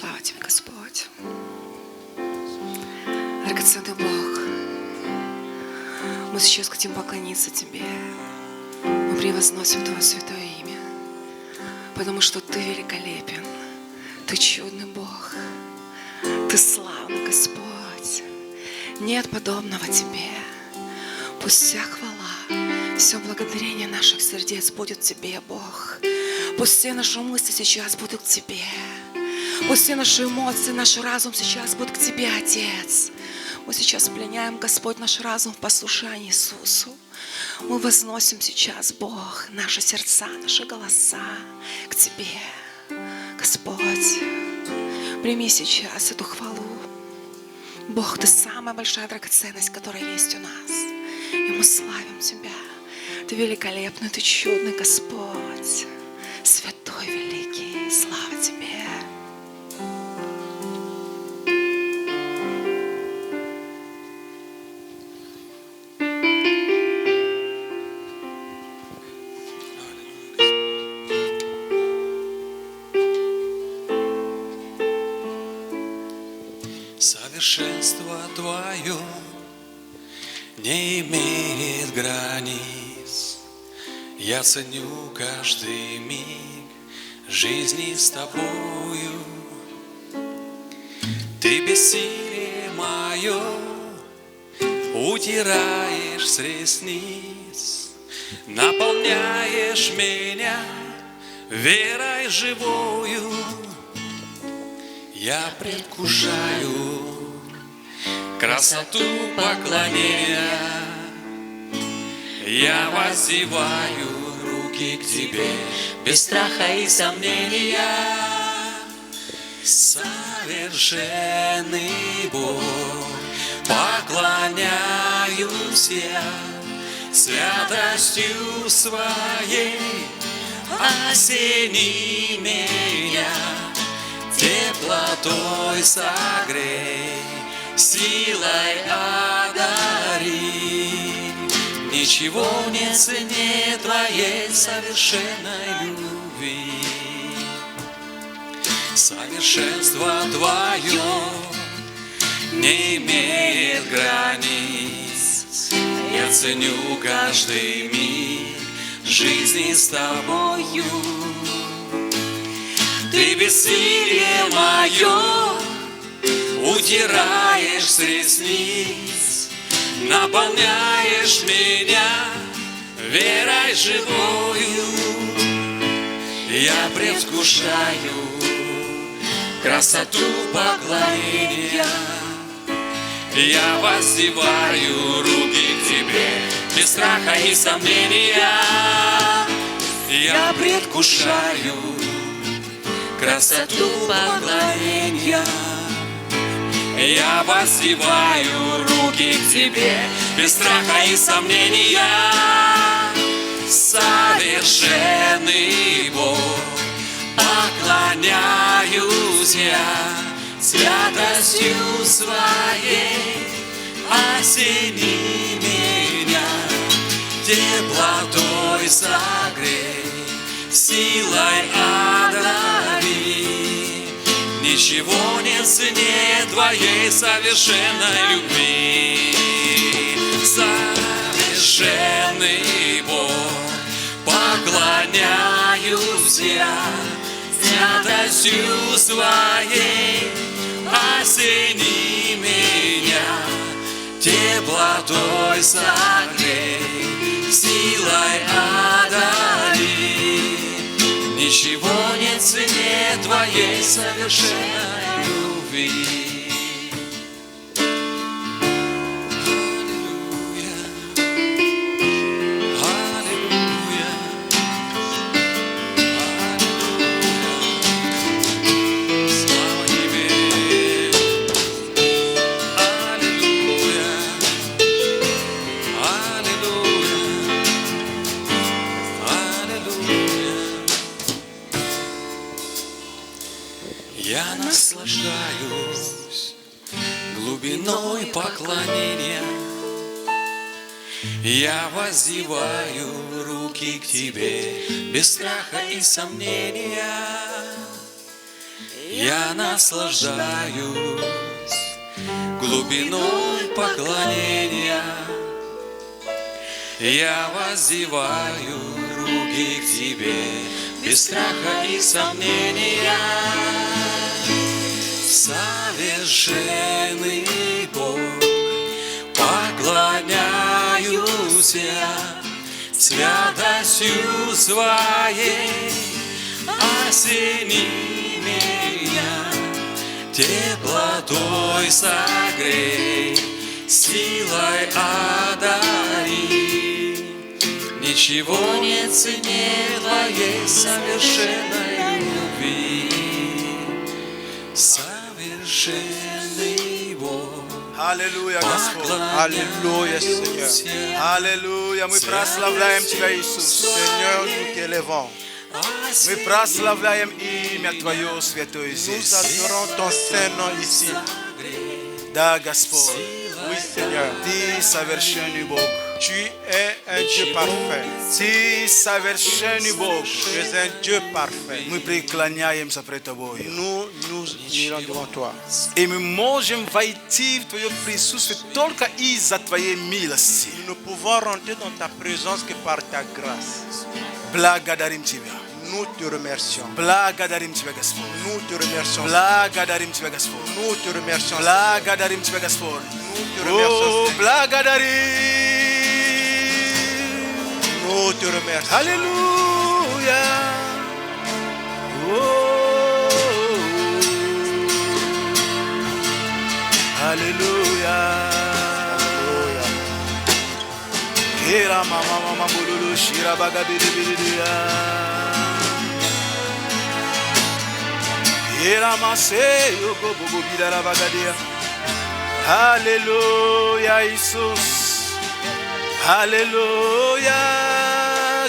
Слава Тебе, Господь. Драгоценный Бог, мы сейчас хотим поклониться Тебе. Мы превозносим Твое святое имя, потому что Ты великолепен, Ты чудный Бог, Ты славный Господь. Нет подобного Тебе. Пусть вся хвала, все благодарение наших сердец будет Тебе, Бог. Пусть все наши мысли сейчас будут к Тебе. Пусть все наши эмоции, наш разум сейчас будут к Тебе, Отец. Мы сейчас пленяем, Господь, наш разум в послушании Иисусу. Мы возносим сейчас, Бог, наши сердца, наши голоса к Тебе. Господь, прими сейчас эту хвалу. Бог, Ты самая большая драгоценность, которая есть у нас. И мы славим Тебя. Ты великолепный, Ты чудный, Господь. Святой, великий, слава Тебе. Совершенство Твое не имеет границ. Я ценю каждый миг жизни с Тобою. Ты бессилие мое утираешь с ресниц, наполняешь меня верой живою. Я предвкушаю красоту поклонения. Я воздеваю руки к Тебе без страха и сомнения. Совершенный Бог, поклоняюсь я святостью Своей. Осени меня, теплотой согрей, силой одари. Ничего не ценнее Твоей совершенной любви. Совершенство Твое не имеет границ. Я ценю каждый миг жизни с Тобою. Ты бессилие мое утираешь с ресниц, наполняешь меня верой живою. Я предвкушаю красоту поклонения. Я воздеваю руки к Тебе без страха и сомнения. Я предвкушаю красоту поклонения. Я воздеваю руки к Тебе без страха и сомнения. Совершенный Бог, поклоняюсь я святостью Своей. Осени меня, теплотой согрей, силой одари. Ничего не ценнее Твоей совершенной любви. Совершенный Бог, поклоняюсь я святостью Своей. Осени меня, теплотой согрей, силой одари. Ничего не ценнее Твоей совершенной любви. Я наслаждаюсь глубиной поклонения. Я воздеваю руки к Тебе без страха и сомнения. Я наслаждаюсь глубиной поклонения. Я воздеваю руки к Тебе без страха и сомнения. Совершенный Бог, поклоняюсь я святостью Своей. Осени меня теплотой согрей, силой одари. Ничего не ценнее Твоей совершенной любви. Совершенный Бог. Аллилуйя, Господь. Alléluia, Seigneur. Alléluia. Мы прославляем Тебя, Иисус. Seigneur, nous t'élevons. Мы прославляем имя Твое, святое Nous здесь. adorons ton Saint-Nom ici. Да, Господь. Oui, Seigneur. Ты совершенный Бог. Tu es un Dieu parfait. Ты совершенный Бог. Tu es un Dieu parfait. Мы преклоняемся пред Тобою. Nous irons devant toi. И мы можем войти в Твое присутствие только из-за Твоей милости. Nous ne pouvons rentrer dans ta présence que par ta grâce. Благодарим Тебя. Nous te remercions. Благодарим Тебя, Господь. Nous te remercions. Благодарим Тебя, Господь. Nous te remercions. Благодарим Тебя, Господь. Nous te remercions. Благодарим. Nous te remercions. Аллилуйя. Аллилуйя. Кира мама мама булулу шира бага бири бири. Kira maseyo go bobo bidara bagadia. Alléluia, Isus. Alléluia,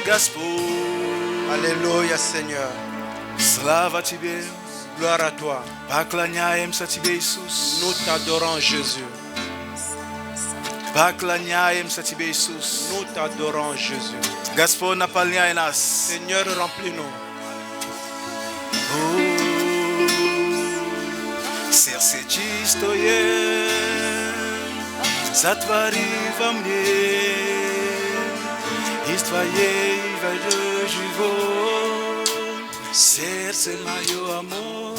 Господь. Alléluia, Seigneur. Слава Тебе. Gloire à toi. Поклоняемся Тебе, Иисус. Nous t'adorons, Jésus. Поклоняемся Тебе, Иисус. Nous t'adorons, Jésus. Господь, наполняй нас. Seigneur, remplis-nous. Сердце чистое сотвори во мне, из Твоей воды живот. Сердце мое, амор,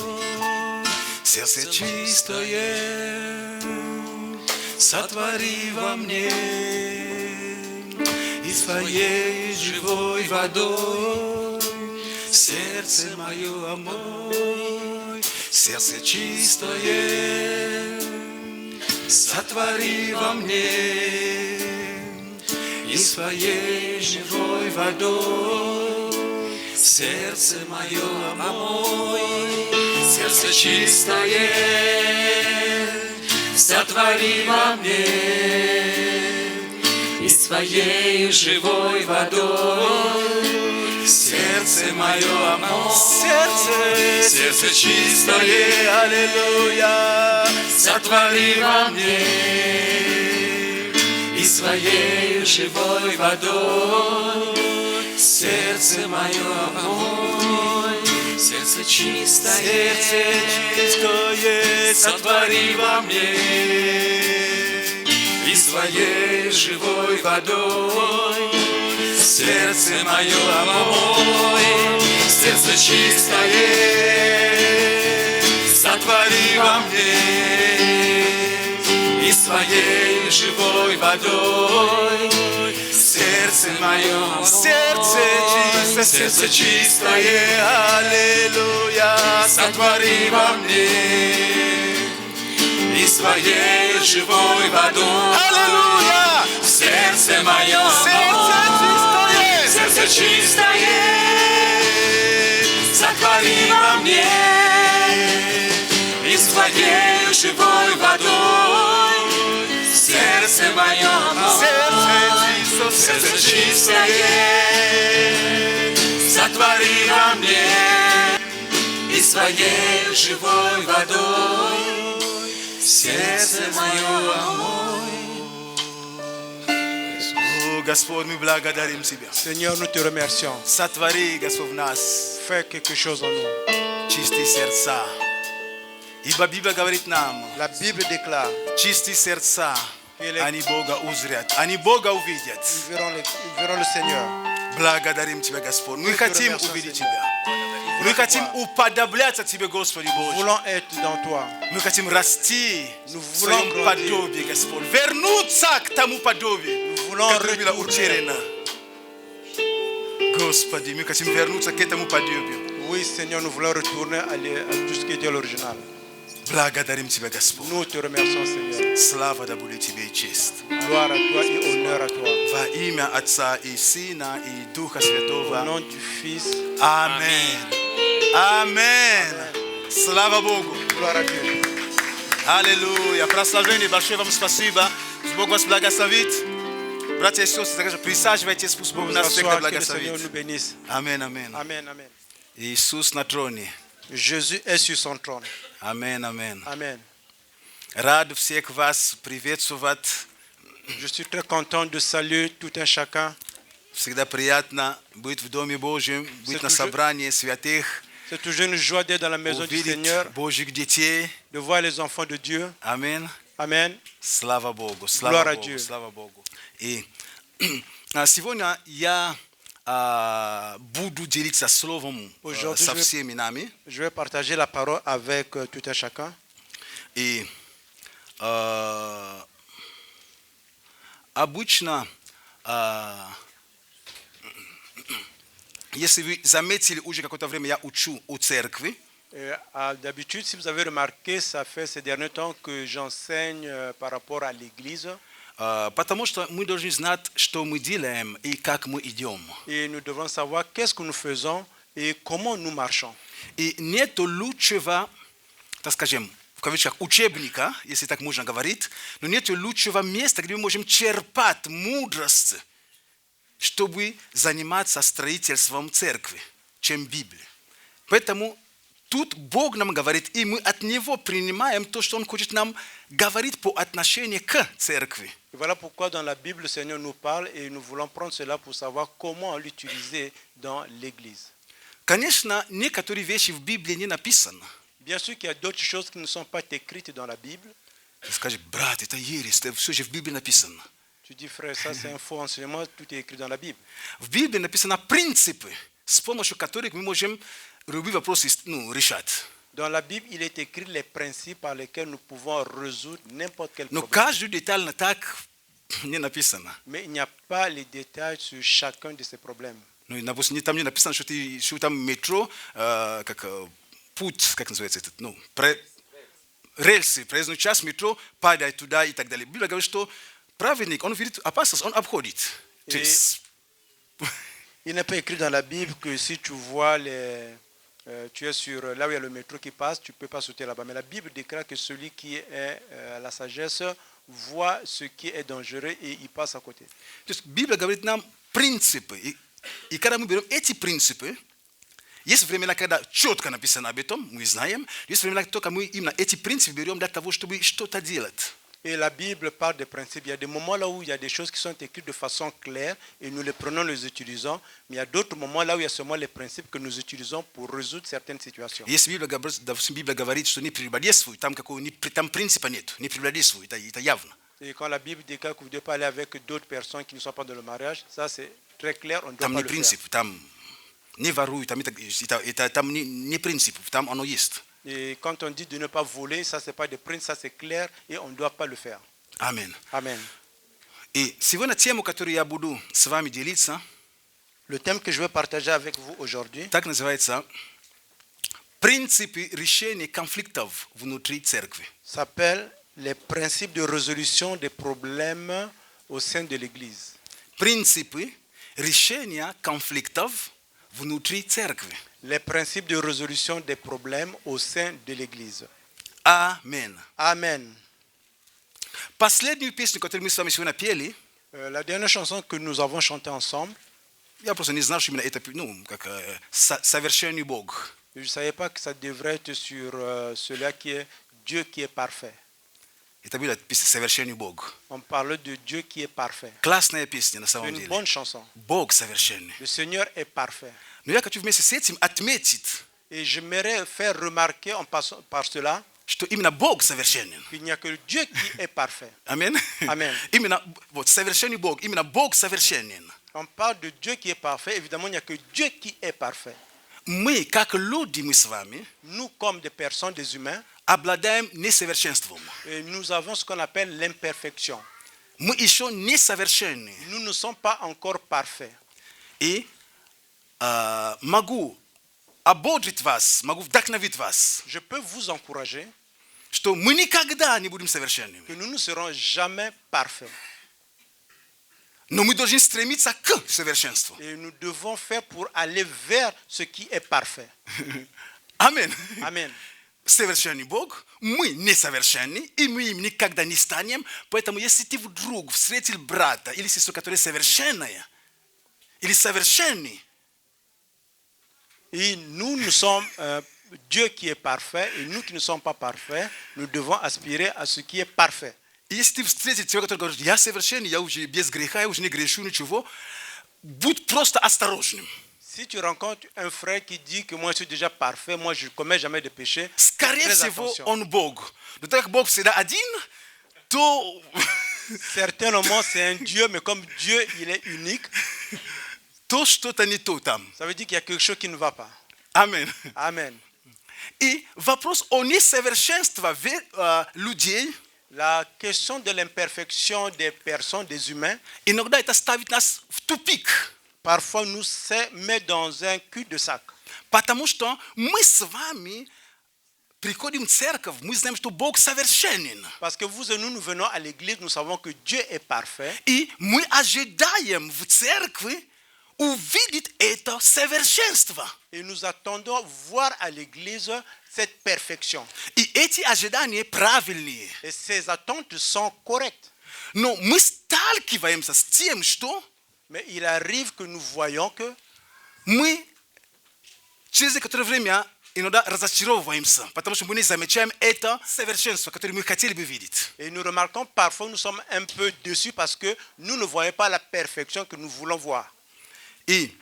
сердце чистое сотвори во мне, из Твоей живой водой. Сердце мое, амор, сердце чистое сотвори во мне, и своей живой водой. Сердце мое, мой, сердце чистое сотвори во мне, и своей живой водой. Сердце мое, амор, сердце чистое, аллилуйя, сотвори во мне, и своей живой водой. Сердце мое, амор, сердце чистое, сотвори во мне, и своей живой водой. Сердце мое, амор, сердце чистое, сотвори во мне, и своей живой водой. Сердце мое, сердце чистое, аллилуйя, сотвори во мне, и своей живой водой. Аллилуйя! Сердце мое, сердце чистое, сотвори во мне, и своей живой водой. Сердце мое, сердце чистое, сотвори во мне, и своей живой водой. Сердце мое, О, Господь, мы благодарим Тебя. Seigneur, nous te remercions. Сотвори, Господь, в нас Fais quelque chose en nous. чистые сердца. Ибо Библия говорит нам, La Bible déclare чистые сердца, que они Бога узрят, они Бога увидят. ils verront le Seigneur. Благодарим Тебя, Господь. Мы Мы хотим remercions, увидеть Seigneur. Тебя. Мы хотим уподобляться Тебе, Господи Nous Боже. voulons être dans toi. Мы хотим расти Nous в voulons Своем grandir. подобии, Господь. Вернуться к тому подобию, Nous voulons которое было retourner. утеряно. Господи, мы хотим вернуться к этому подобию. Oui, Seigneur, nous voulons retourner à tout ce qui était l'original. Благодарим Тебя, Господь. Nous te remercions, Seigneur. Слава да будет Тебе и честь. Gloire à toi et honneur à toi. Во имя Отца и Сына и Духа Au Святого. nom du Fils, Аминь. Аминь. Слава Богу. gloire à Dieu. Аллилуйя. Прославление большое вам спасибо. Бог вас благословит. Братья и сестры, также присаживайтесь, пусть Бог Nous нас всегда asseoir, que le Seigneur благословит. nous bénisse. Аминь, аминь. Amen, amen. Иисус на троне. Jésus est sur son trône. Аминь, аминь. Amen. Рад всех вас приветствовать. Je suis très content de saluer tout un chacun. Всегда приятно быть в Доме Божьем, быть на toujours- собрании святых, C'est toujours une joie d'être dans la maison du увидеть Seigneur, Божьих детей. de voir les enfants de Dieu. Аминь. Amen. Слава Богу, Gloire слава à Богу, Dieu. слава Богу. И сегодня я буду делиться словом Aujourd'hui, со je vais- всеми нами. Je vais partager la parole avec tout un chacun. И обычно, если вы заметили, уже какое-то время я учу у церкви. D'habitude, si vous avez remarqué, ça fait ces derniers temps que j'enseigne par rapport à l'Église. Потому что мы должны знать, что мы делаем и как мы идем. Et nous devons savoir qu'est-ce que nous faisons et comment nous marchons. И нет лучшего, так скажем, в кавычках, учебника, если так можно говорить, но нет лучшего места, где мы можем черпать мудрость, чтобы заниматься строительством церкви, чем Библия. Поэтому тут Бог нам говорит, и мы от Него принимаем то, что Он хочет нам говорить по отношению к церкви. Et voilà pourquoi dans la Bible, le Seigneur nous parle et nous voulons prendre cela pour savoir comment l'utiliser dans l'Église. Конечно, некоторые вещи в Библии не написаны. Bien sûr qu'il y a d'autres choses qui ne sont pas écrites dans la Bible. Ты скажешь, брат, это ересь, это все же в Библии написано. Tu dis, frère, ça c'est un faux enseignement, tout est écrit dans la Bible. В Библии написаны принципы, с помощью которых мы можем любые вопросы решать. Dans la Bible, il est écrit les principes par lesquels nous pouvons résoudre n'importe quel Но problème. каждый деталь так не написано. Mais il n'y a pas les détails sur chacun de ces problèmes. Ну, допустим, там не написано, что там метро, как путь, как называется этот, рельсы, проездной час метро, падает туда и так далее. Библия говорит, что праведник, он видит опасность, он обходит. То есть, Il n'est pas écrit dans la Bible que si tu vois tu es sur là où il y a le métro qui passe, tu ne peux pas sauter là-bas. Mais la Bible déclare que celui qui est à la sagesse voit ce qui est dangereux et il passe à côté. то есть Библия говорит нам принципы. И когда мы берем эти принципы, есть времена, когда четко написано об этом, мы знаем. Есть времена, только мы именно эти принципы берем для того, чтобы что-то делать. Et la Bible parle des principes. Il y a des moments là où il y a des choses qui sont écrites de façon claire et nous les prenons, nous les utilisons. Mais il y a d'autres moments là où il y a seulement les principes que nous utilisons pour résoudre certaines situations. Если Библия говорит, что не прелюбодействуй, там принципа нет, не прелюбодействуй, это явно. Et quand la Bible déclare que vous ne devez pas aller avec d'autres personnes qui ne sont pas dans le mariage, ça c'est très clair, on ne doit Там pas не le принцип, там не воруй, там там не принцип, там оно есть. faire. Et quand on dit de ne pas voler, ça c'est pas des principes, ça c'est clair et on ne doit pas le faire. Аминь. Amen. И сегодня тему, которую я буду с вами делиться, Le thème que je vais partager avec vous aujourd'hui, так называется «Принципы решения конфликтов внутри церкви». s'appelle les principes de résolution des problèmes au sein de l'Église. Принципы решения конфликтов внутри церкви. Les principes de résolution des problèmes au sein de l'Église. Аминь. Amen. Последнюю песню, которую мы с вами сегодня пели, La dernière chanson que nous avons chantée ensemble, я просто не знал, что именно это, как совершенный Бог. je ne savais pas que ça devrait être sur celui qui est Dieu qui est parfait. Это была песня «Совершенный Бог». On parle de Dieu qui est parfait. Классная песня на C'est самом une деле. bonne chanson. Бог совершенный. Le Seigneur est parfait. Но я хочу вместе с этим отметить, Et j'aimerais faire remarquer en passant par cela что именно Бог совершенен. qu'il n'y a que Dieu qui est parfait. Аминь. Amen. Именно вот совершенный Бог, именно Бог совершенен. On parle de Dieu qui est parfait. Évidemment, il n'y a que Dieu qui est parfait. Мы, как люди, мы с вами, Nous, comme des personnes, des humains, обладаем несовершенством. et nous avons ce qu'on appelle l'imperfection. Мы еще несовершенны. Nous ne sommes pas encore parfaits. И могу ободрить вас, могу вдохновить вас, Je peux vous encourager что мы никогда не будем совершенными. que nous ne serons jamais parfaits. Но мы должны стремиться к совершенству. Et nous devons faire pour aller vers ce qui est parfait. Аминь. Amen. Совершенный Бог, мы несовершенны, и мы им никогда не станем. Поэтому, если ты вдруг встретил брата или сестру, которая совершенная, или совершенный, Et nous sommes Dieu qui est parfait, et nous qui ne sommes pas parfaits, nous devons aspirer à ce qui est parfait. и если ты встретил человека, который говорит, я совершенный, я уже без греха, я уже не грешу ничего, будь просто осторожным. Si tu rencontres un frère qui dit que moi je suis déjà parfait, moi je ne commets jamais de péché, Скорее fais всего, attention. он Бог. Но так как Бог всегда один, то Certainement c'est un Dieu, mais comme Dieu il est unique, то что-то не то там. ça veut dire qu'il y a quelque chose qui ne va pas. Аминь. Amen. И вопрос о несовершенстве людей, La question de l'imperfection des personnes, des humains, иногда это ставит нас в тупик. parfois nous met dans un cul-de-sac. Потому что мы с вами приходим в церковь, мы знаем, что Бог совершенен. Parce que vous et nous venons à l'église, nous savons que Dieu est parfait. И мы ожидаем в церкви увидеть это совершенство. Et nous attendons voir à l'église cette perfection. И эти ожидания правильные. Et ces attentes sont correctes. Но мы сталкиваемся с тем, что Mais il arrive que nous voyons que мы через некоторое время иногда разочаровываемся, потому что мы не замечаем это совершенство, которое мы хотели бы видеть. et nous remarquons parfois nous sommes un peu déçus parce que nous ne voyons pas la perfection que nous voulons voir. И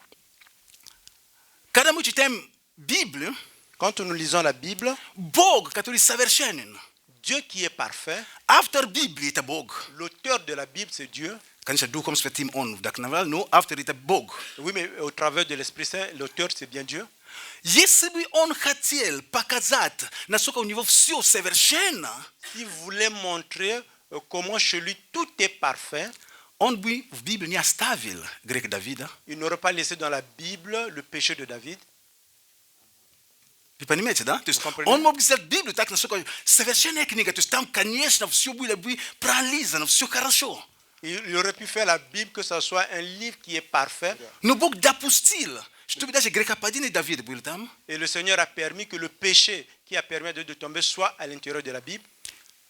когда мы читаем Библию, Quand nous lisons la Bible, Бог, который совершенен, Dieu qui est parfait, автор Библии – это Бог. l'auteur de la Bible c'est Dieu. Конечно, Духом Святым Он вдохновлял, но автор – это Бог. Oui, mais au travers de l'Esprit Saint, l'auteur c'est bien Dieu. Если бы Он хотел показать, насколько у Него все совершенно, S'il voulait montrer comment chez lui tout est parfait, Он бы в Библии не оставил грех Давида. il n'aurait pas laissé dans la Bible le péché de David. Вы понимаете, да? То есть Comprenez? он мог сделать Библию так, насколько совершенная книга. То есть там, конечно, все было бы пролизано, все хорошо. Il aurait pu faire la Bible que ce soit un livre qui est parfait. Но Бог допустил, чтобы даже грехопадение Давида был там. Et le Seigneur a permis que le péché qui a permis de tomber soit à l'intérieur de la Bible.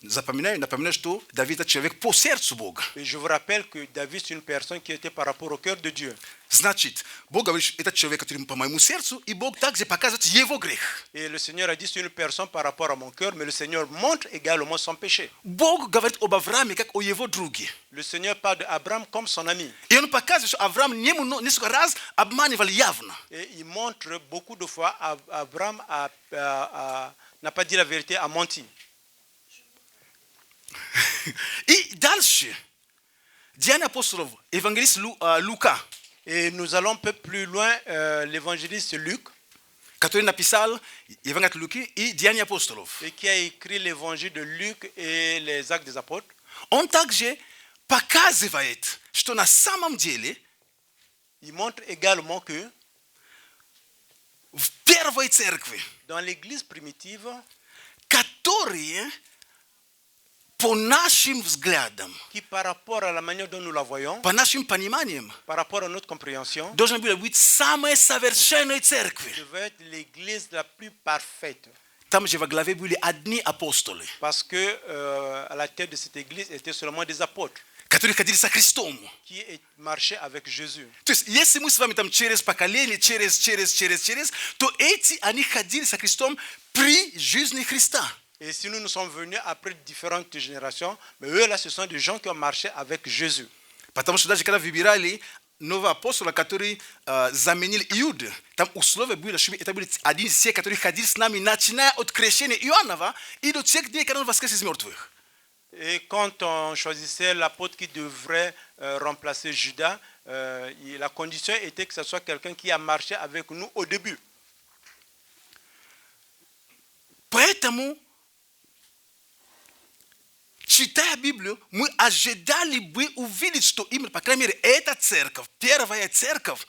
Напоминаю, что Давид – это человек по сердцу Бога. Et je vous rappelle que David, c'est une personne qui était par rapport au cœur de Dieu. Значит, Бог говорит, что это человек, который по моему сердцу, и Бог также показывает его грех. Et le Seigneur a dit, c'est une personne par rapport à mon cœur, mais le Seigneur montre également son péché. Бог говорит об Аврааме, как о его друге. Le Seigneur parle d'Abraham comme son ami. И он показывает, что Авраам несколько раз обманывал явно. Et il montre beaucoup de fois Abraham n'a pas dit la vérité, a menti. И дальше, Деяния апостолов, евангелист Лука, Et nous allons un peu plus loin, l'évangéliste Luc, который написал Евангелие от Луки и Деяния апостолов. et qui a écrit l'évangile de Luc et les actes des apôtres. Он также показывает, что на самом деле Il montre également que в первой церкви, dans l'église primitive, которые по нашим взглядам, qui par rapport à la manière dont nous la voyons, по нашим пониманиям, par rapport à notre compréhension, должна была быть самой совершенной церкви. devait être l'église la plus parfaite. Там же во главе были одни апостолы, Parce que à la tête de cette église étaient seulement des apôtres которые ходили со Христом. qui marchaient avec Jésus. То есть, если мы с вами там через поколение, через, то эти, они ходили со Христом при жизни Христа. Et si nous sommes venus après différentes générations, mais eux là, ce sont des gens qui ont marché avec Jésus. Потому что даже когда выбирали нового апостола, который заменил Иуду, tam uslove były shubi etabili adin sie katolik hadil z nami naczynają od kreszenia Ioanna i do trzech dni kiedy on waskresie z martwych. Et quand on choisissait l'apôtre qui devrait remplacer Judas, la condition était que ce soit quelqu'un qui a marché avec nous au début. Поэтому, читая Библию, мы ожидали бы увидеть, что именно, по крайней мере, эта церковь, первая церковь,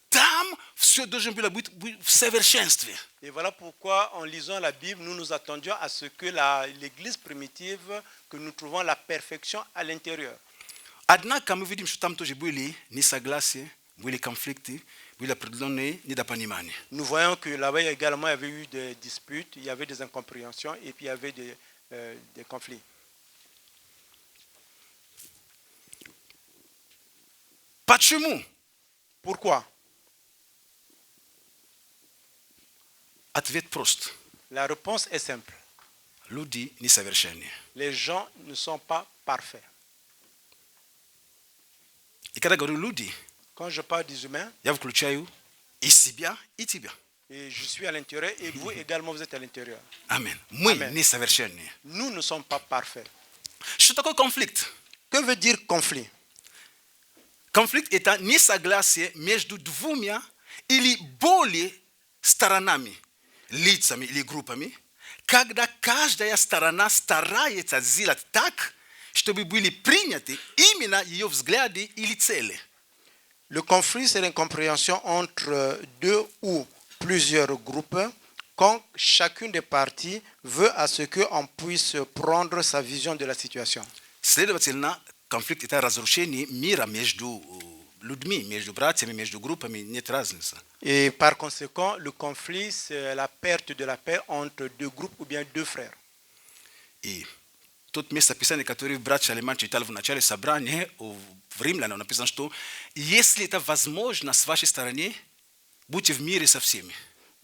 там все должно было быть в совершенстве. Et voilà pourquoi, en lisant la Bible, nous nous attendions à ce que l'Église primitive, que nous trouvons la perfection à l'intérieur. Однако мы видим, что там тоже были несогласия, были конфликты, были определенные недопонимания. Nous voyons que là-bas également il y avait eu des disputes, il y avait des incompréhensions et puis il y avait des conflits. Почему? Pourquoi? Ответ прост. La réponse est simple. Люди несовершенны. Les gens ne sont pas parfaits. И когда говорю люди, Quand je parle des humains, я включаю и себя, и тебя. et je suis à l'intérieur et vous également vous êtes à l'intérieur. Аминь. Мы Amen. несовершенны. Nous ne sommes pas parfaits. Что такое конфликт? Que veut dire conflit? Конфликт – это несогласие между двумя или более сторонами, лицами или группами, когда каждая сторона старается сделать так, чтобы были приняты именно ее взгляды или цели. Le conflit, c'est l'incompréhension entre deux ou plusieurs groupes quand chacune des parties veut à ce qu'on puisse prendre sa vision de la situation. Следовательно, конфликт – это разрушение мира между людьми, между братьями, между группами, нет разницы. Et par conséquent, le conflit, c'est la perte de la paix entre deux groupes ou bien deux frères. И тут место Писания, которое брат Шалиман читал в начале собрания, в Римлянам написано, что если это возможно с вашей стороны, будьте в мире со всеми.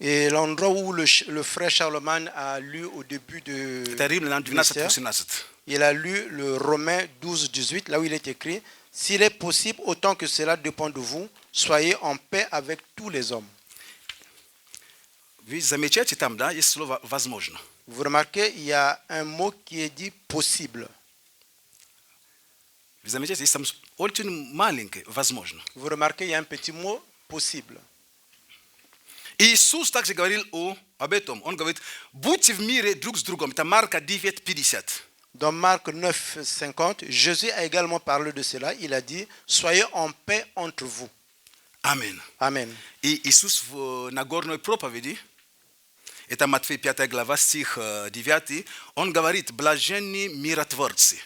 Et l'endroit où le frère Charlemagne a lu au début de Это Римлянам 12-18. il a lu le Romains 12-18, là où il est écrit « S'il est possible, autant que cela dépend de vous, soyez en paix avec tous les hommes. Вы замечаете там, да, есть слово «возможно». » Vous remarquez, il y a un mot qui est dit « possible ». Вы замечаете, есть там очень маленькое «возможно». Vous remarquez, il y a un petit mot « possible ». И Иисус также говорил об этом. Он говорит, будьте в мире друг с другом. Это Марка 9:50. Dans Marc 9:50, Jésus a également parlé de cela. Il a dit « Soyez en paix entre vous Аминь. ». Amen. И Иисус в Нагорной проповеди, это Матфея 5 глава, стих 9, он говорит, блаженны миротворцы.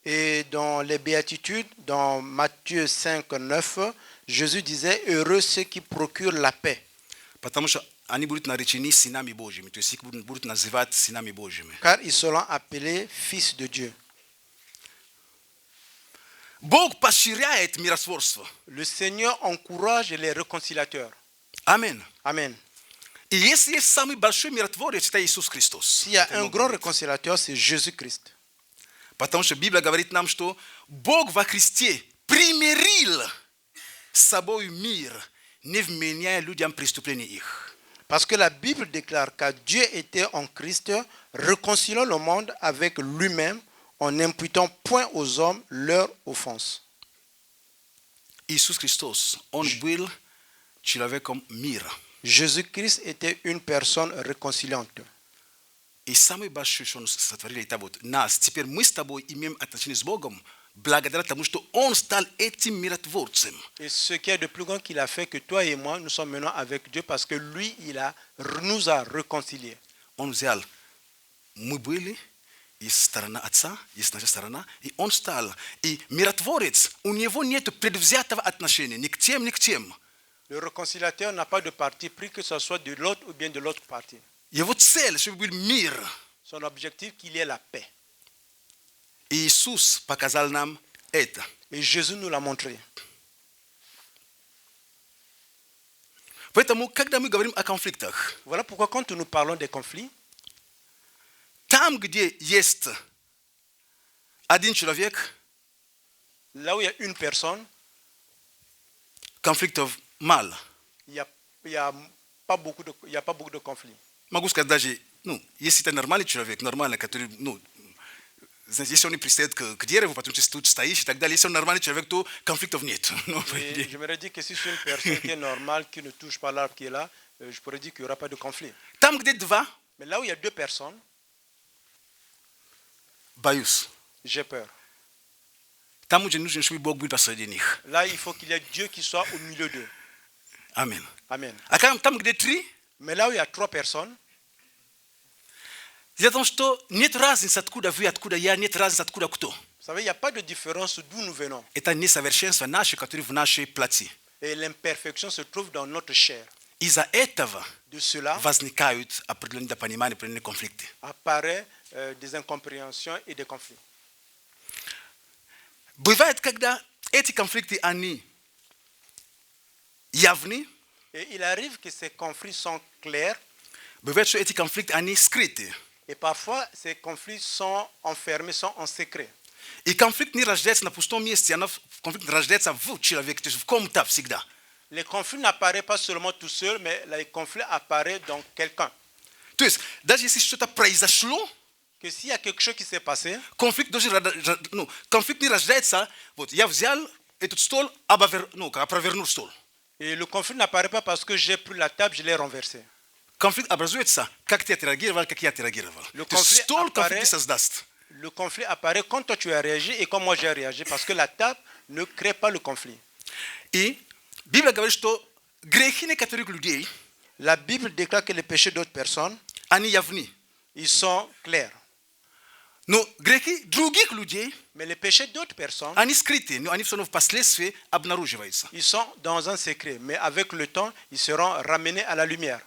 Et dans les béatitudes, dans Matthieu 5:9, Jésus disait « Heureux ceux qui procurent la paix ». Потому что они будут наречены сынами Божьими. То есть их будут называть сынами Божьими. Car ils seront appelés fils de Dieu. Бог поощряет миротворство. Le Seigneur encourage les réconciliateurs. Аминь. Amen. И если есть самый большой миротворец, это Иисус Христос. S'il y a un grand réconciliateur, c'est Jésus-Christ. Потому что Библия говорит нам, что Бог во Христе примирил с собой мир, не вменяя людям преступления их. Parce que la Bible déclare que Dieu était en Christ, réconciliant le monde avec lui-même en n'imputant point aux hommes leurs offenses. Иисус Христос, Он был человеком мира. Jésus-Christ était une personne réconciliante. И самое большое, что Он сотворил, это вот нас. Теперь мы с тобой имеем отношение с Богом, благодаря тому, что Он стал этим миротворцем. Et ce qui est de plus grand qu'il a fait que toi et moi, nous sommes maintenant avec Dieu parce que lui, nous a réconciliés. Он взял, мы были, есть сторона Отца, есть наша сторона, и Он стал. И миротворец, у него нет предвзятого отношения ни к тем, ни к тем. Le réconciliateur n'a pas de parti pris, que ce soit de l'autre ou bien de l'autre parti. Его цель, чтобы был мир. Son objectif, qu'il y ait la paix. И Иисус показал нам это. Et Jésus nous l'a montré. Поэтому, когда мы говорим о конфликтах, Voilà pourquoi quand nous parlons des conflits, там, где есть один человек, là où il y a une personne, конфликтов мало. il y a il n'y a pas beaucoup de conflits. Могу сказать даже, если ты нормальный человек, нормальный, который, если он не пристает к дереву, потом ты тут стоишь и так далее, если он нормальный человек, то конфликтов нет. Et je me dis que si c'est une personne qui est normale, qui ne touche pas l'arbre qui est là, je pourrais dire qu'il n'y aura pas de conflit. Там, где два, Mais là où il y a deux personnes, боюсь. j'ai peur. Там уже нужно, чтобы Бог был посреди них. Là, il faut qu'il y ait Dieu qui soit au milieu d'eux. Аминь. Amen. А там, где три, Mais là où il y a trois personnes, дело в том, что нет разницы, откуда вы, откуда я, нет разницы, откуда кто. vous savez, il n'y a pas de différence d'où nous venons. Это несовершенство наше, которое в нашей плоти. Et l'imperfection se trouve dans notre chair. Из-за этого De cela возникают определенные недопонимания, определенные конфликты. apparaissent des incompréhensions et des conflits. Бывает, когда эти конфликты, они явны, Et il arrive que ces conflits sont clairs бывает, что эти конфликты, они скрыты. et parfois ces conflits sont enfermés, sont en secret. И конфликт не рождается на пустом месте, конфликт рождается в человеке, то есть в ком-то всегда. Les conflits n'apparaissent pas seulement tout seuls, mais les conflits apparaissent dans quelqu'un. То есть даже если что-то произошло, Que s'il y a quelque chose qui s'est passé, конфликт не рождается, вот я взял этот стол, опровернул стол. et le conflit n'apparaît pas parce que j'ai pris la table, je l'ai renversée. Конфликт образуется, как ты отреагировал, как я отреагировал. То есть стол конфликт создаст. Le conflit apparaît quand toi tu as réagi et quand moi j'ai réagi, parce que la table ne crée pas le conflit. И Библия говорит, что грехи некоторых людей, La Bible déclare que les péchés d'autres personnes, они явны. ils sont clairs. Но грехи других людей, Mais les péchés d'autres personnes, они скрыты, но они все равно впоследствии обнаруживаются. ils sont dans un secret. Mais avec le temps, ils seront ramenés à la lumière.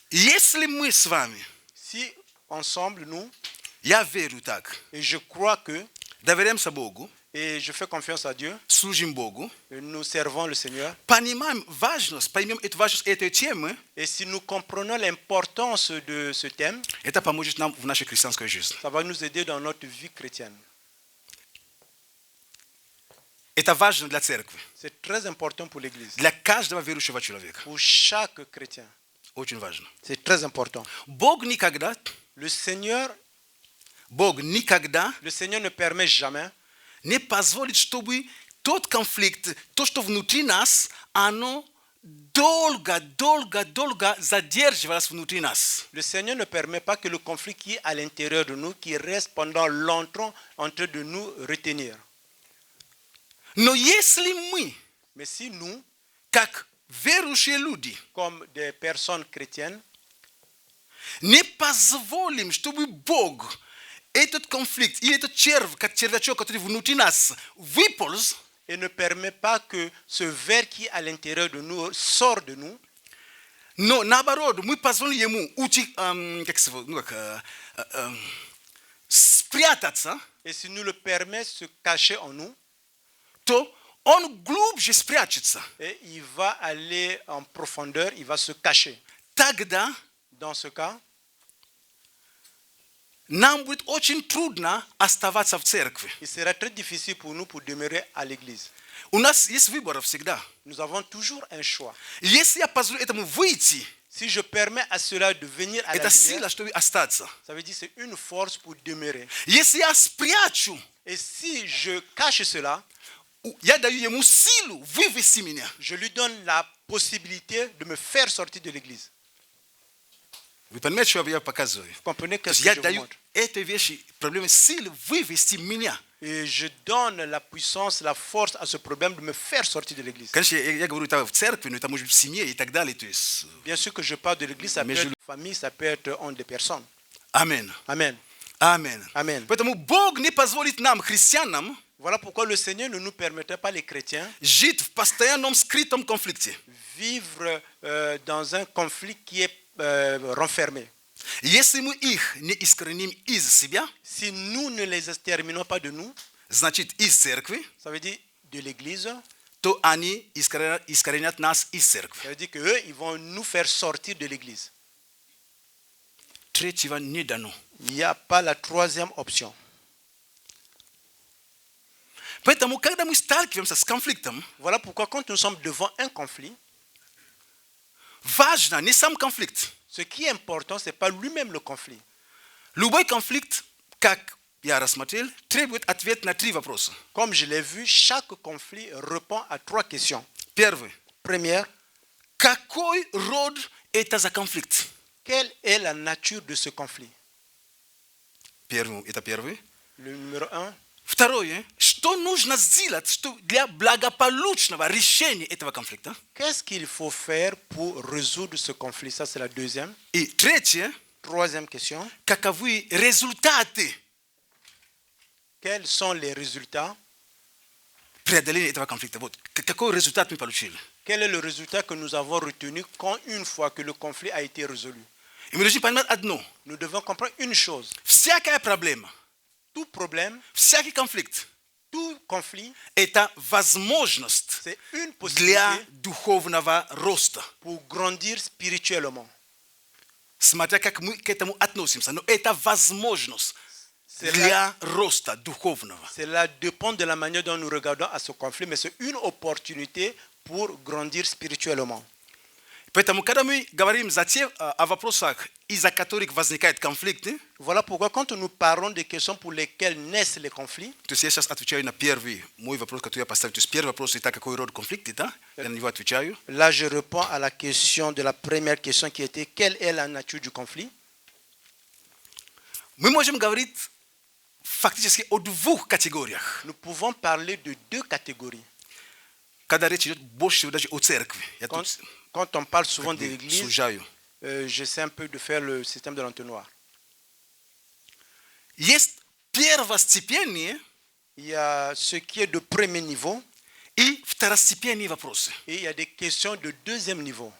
Если мы с вами, Si ensemble, nous, я верю так, et je crois que, доверяемся Богу, et je fais confiance à Dieu, служим Богу, nous servons le Seigneur. поймем эту важность этой темы, Et si nous comprenons l'importance de ce thème, это поможет нам в нашей христианской жизни. ça va nous aider dans notre vie chrétienne. Это важно для церкви, C'est très important pour l'Église, для каждого верующего человека. pour chaque chrétien. Очень важно. C'est très important. Бог никогда Le Seigneur ne permet jamais не позволит, чтобы тот конфликт, то, что внутри нас, оно долго задерживалось внутри нас. Le Seigneur ne permet pas que le conflit qui est à l'intérieur de nous, qui reste pendant longtemps en train de nous retenir. Но если мы, Mais si nous, как верующие люди, comme des personnes chrétiennes, не позволим, чтобы Бог этот конфликт или этот червячок, который внутри нас, выполз, et ne permet pas que ce ver qui est à l'intérieur de nous sort de nous, но наоборот, мы позволим ему спрятаться, et si nous le permet se cacher en nous, то он глубже спрячется. et il va aller en profondeur, il va se cacher. Тогда Dans ce cas, нам будет очень трудно оставаться в церкви. il sera très difficile pour nous pour demeurer à l'église. У нас есть выбор всегда. Nous avons toujours un choix. Если я позволю этому выйти, Si je permets à cela de venir à la это lumière, сила, чтобы остаться. ça veut dire que c'est une force pour demeurer. Если я спрячу, Et si je cache cela, я даю ему силу вывести меня. je lui donne la possibilité de me faire sortir de l'église. Вы понимаете, что я показываю? Vous comprenez То ce есть que я je vous даю montre? этой вещи, проблемы силы вывести меня. Et je donne la puissance, la force à ce problème de me faire sortir de l'église. Конечно, я говорю это в церкви, но это может быть в семье и так далее. То есть, Bien sûr que je parle de l'église, ça peut Mais être une famille, ça peut être entre des personnes. аминь. Amen. Аминь. Amen. Поэтому Бог не позволит нам, христианам, Voilà pourquoi le Seigneur ne nous permettait pas, les chrétiens, жить в постоянном скрытом конфликте. vivre dans un conflit qui est renfermé. Если мы их не искореним из себя, Si nous ne les exterminons pas de nous, значит, из церкви, ça veut dire de l'église, то они искоренят нас из церкви. ça veut dire qu'eux, ils vont nous faire sortir de l'église. Третьего не дано. Il n'y a pas la troisième option. Поэтому, когда мы сталкиваемся с конфликтом, Voilà pourquoi quand nous sommes devant un conflit, важно не сам конфликт. ce qui est important, ce n'est pas lui-même le conflit. Любой конфликт, как я рассмотрел, требует ответ на 3 вопроса. Comme je l'ai vu, chaque conflit répond à 3 questions. Первый. Première, Какой род это за конфликт? quelle est la nature de ce conflit? Это первый. Le numéro 1. Второе. Что нужно сделать для благополучного решения этого конфликта? Qu'est-ce qu'il faut faire pour résoudre ce conflit? Ça, c'est la deuxième. И третье. Troisième question. Каковы результаты Quels sont les résultats? преодоления этого конфликта? Вот. Какой результат мы получили? Quel est le résultat que nous avons retenu quand une fois que le conflit a été résolu? И мы должны понимать одно. Nous devons comprendre une chose. Всякая проблема, Tout problème, всякий конфликт tout conflit, – это возможность c'est une для possibilité духовного роста. pour grandir spirituellement. Смотря как мы к этому относимся. Но это возможность для роста духовного. Cela dépend de la manière dont nous regardons à ce conflit, mais c'est une opportunité pour grandir spirituellement. Поэтому, когда мы говорим о вопросах, из-за которых возникают конфликты, Voilà pourquoi quand nous parlons des questions pour lesquelles naissent les conflits, то есть я сейчас отвечаю на первый мой вопрос, который я поставил. То есть первый вопрос – это какой род конфликта, да? Я на него отвечаю. là je réponds à la question de la première question qui était quelle est la nature du conflit? Мы можем говорить фактически о 2 категориях. Nous pouvons parler de 2 catégories. Когда речь идет больше всего даже о церкви. Я тут Quand on parle souvent как de бы l'église, сужаю. j'essaie un peu de faire le système de l'entonnoir. Есть первостепенные Il y a ce qui est de premier niveau и второстепенные вопросы. et il y a des questions de deuxième niveau.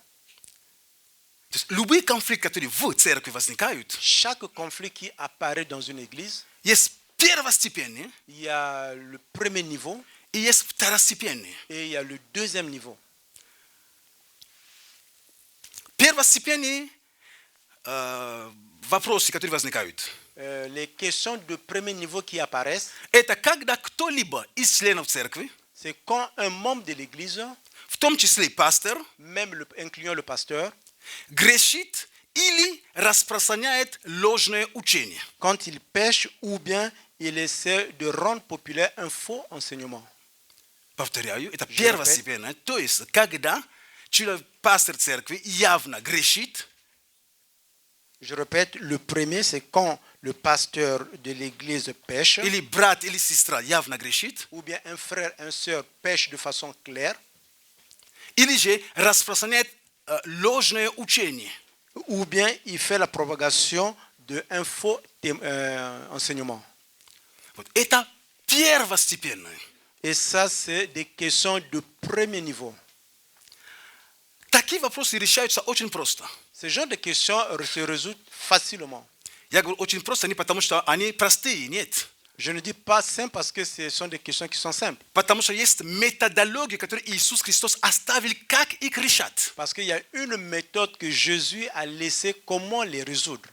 То есть любые конфликты, которые в церкви возникают, Chaque conflit qui apparaît dans une église, есть первостепенные il y a le premier niveau и есть второстепенные. et il y a le deuxième niveau. Первостепенные вопросы, которые возникают, Les questions de premier niveau qui apparaissent, это когда кто-либо из членов церкви, c'est quand un membre de l'église, в том числе и пастор, même incluant le pasteur, грешит или распространяет ложное учение. quand il pêche ou bien il essaie de rendre populaire un faux enseignement. Повторяю, это первостепенное. То есть, когда пастор церкви явно грешит, Je répète, le premier, c'est quand le pasteur de l'église pêche, или брат или сестра явно грешит, ou bien un frère, une sœur pêche de façon claire, или же распространяет ложное учение. ou bien il fait la propagation d'un faux enseignement. Вот. Это первостепенное. Et ça, c'est des questions de premier niveau. Такие вопросы решаются очень просто. Ce genre de questions se résout facilement. Я говорю очень просто не потому, что они простые, нет. Je ne dis pas simple parce que ce sont des questions qui sont simples. Потому что есть методология, которую Иисус Христос оставил, как их решать. Parce qu'il y a une méthode que Jésus a laissée, comment les résoudre.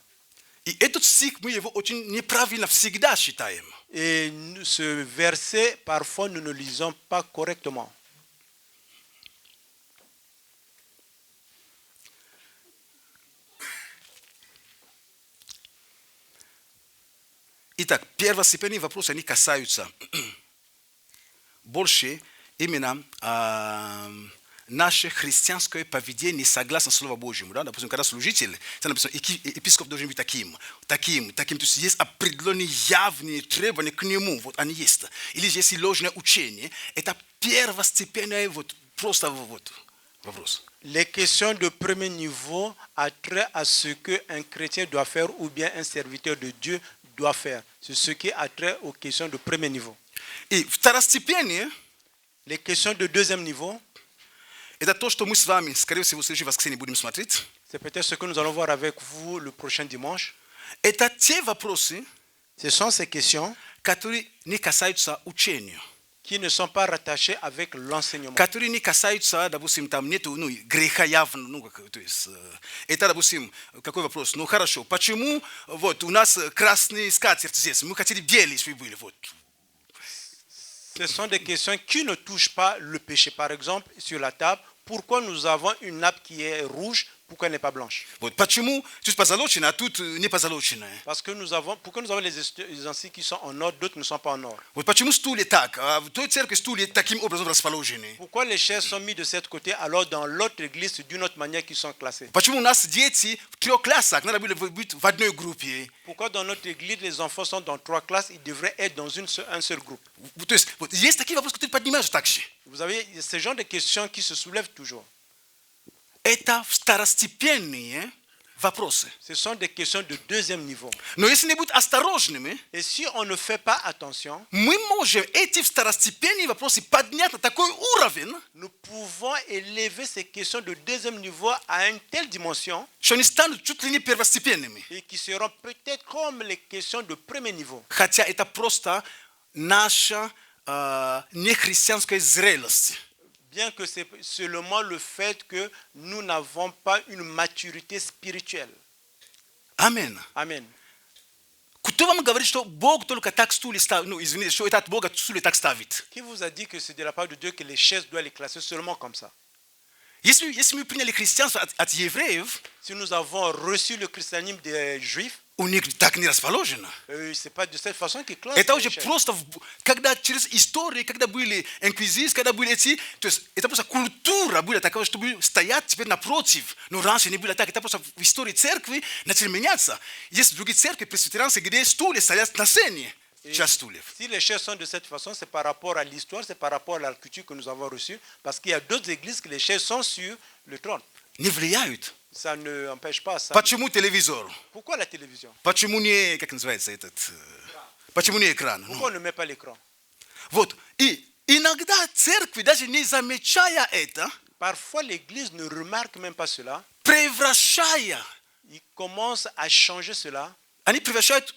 И этот стих мы его очень неправильно всегда считаем. Et ce verset, parfois, nous ne le lisons pas correctement. Итак, первостепенные вопросы, они касаются больше именно наше христианское поведение согласно Слову Божьему. Да? Допустим, когда служитель, это написано, епископ должен быть таким. То есть есть определенные явные требования к нему, вот они есть. Или есть ложное учение, это первостепенный просто вопрос. Les questions de premier niveau ont trait à ce qu'un chrétien doit faire ou bien un serviteur de Dieu doit faire. C'est ce qui a trait aux questions de premier niveau. И второстепенные, les questions de deuxième niveau, это то, что мы с вами, скорее всего, в следующее воскресенье будем смотреть. C'est peut-être ce que nous allons voir avec vous le prochain dimanche. Это те вопросы, Ce sont ces questions которые не касаются учения. qui ne sont pas rattachées avec l'enseignement. Которые не касаются, допустим, там нету греха явно, то есть, это, допустим, какой вопрос? Ну хорошо, почему вот у нас красный скатерть здесь, мы хотели белый, чтобы были, вот. Ce sont des questions qui ne touchent pas le péché. Par exemple, sur la table, pourquoi nous avons une nappe qui est rouge, pourquoi elle n'est pas blanche? Вот почему тут позолочено, а тут не позолоченное? Parce que pourquoi nous avons les ustensiles qui sont en or, d'autres ne sont pas en or? Вот почему стулья так, а в той церкви стулья таким образом расположены? Pourquoi les chaises sont mises de ce côté alors dans l'autre église c'est d'une autre manière qu'ils sont classés? Почему у нас дети в 3 классах, надо было быть в одной группе? Pourquoi dans notre église les enfants sont dans 3 classes, ils devraient être dans un seul groupe? То есть вот, есть такие вопросы, которые поднимаются также. Vous avez ce genre de questions qui se soulèvent toujours. Это второстепенные вопросы. Ce sont des questions de deuxième niveau. Но если не быть осторожными, Et si on ne fait pas attention, мы можем эти второстепенные вопросы поднять на такой уровень, nous pouvons élever ces questions de deuxième niveau à une telle dimension что они станут чуть ли не первостепенными. et qui seront peut-être comme les questions de premier niveau. Хотя это просто наша нехристианская зрелость. Bien que c'est seulement le fait que nous n'avons pas une maturité spirituelle. Амин. Amen. Кто вам говорит, что Бог только так стулья ставит? Ну, извините, что это от Бога стулья так ставит? Qui vous a dit que c'est de la part de Dieu que les chaises doivent les classer seulement comme ça? Если мы приняли христианство от евреев, Si nous avons reçu le christianisme des juifs, у них так не расположено. c'est pas de cette façon qu'ils classent Это les уже chaises. просто, когда через истории, когда были инквизиции, когда были эти, то есть это просто культура была такая, чтобы стоять теперь напротив. Но раньше не было так, это просто в истории церкви начали меняться. Есть другие церкви, пресвитерианские, где стулья стоят на сцене, часть стульев. Si les chaises sont de cette façon, c'est par rapport à l'histoire, c'est par rapport à la culture que nous avons reçue, parce qu'il y a d'autres églises que les chaises sont sur le trône. Не влияют. Ça ne empêche pas ça. Почему телевизор? Pourquoi la télévision? Почему не, как называется этот, почему не экран? Ну, Pourquoi on ne met pas l'écran? вот, и иногда церкви, даже не замечая это, Parfois, l'église ne remarque même pas cela. превращая, Ils commencent à changer cela. они превращают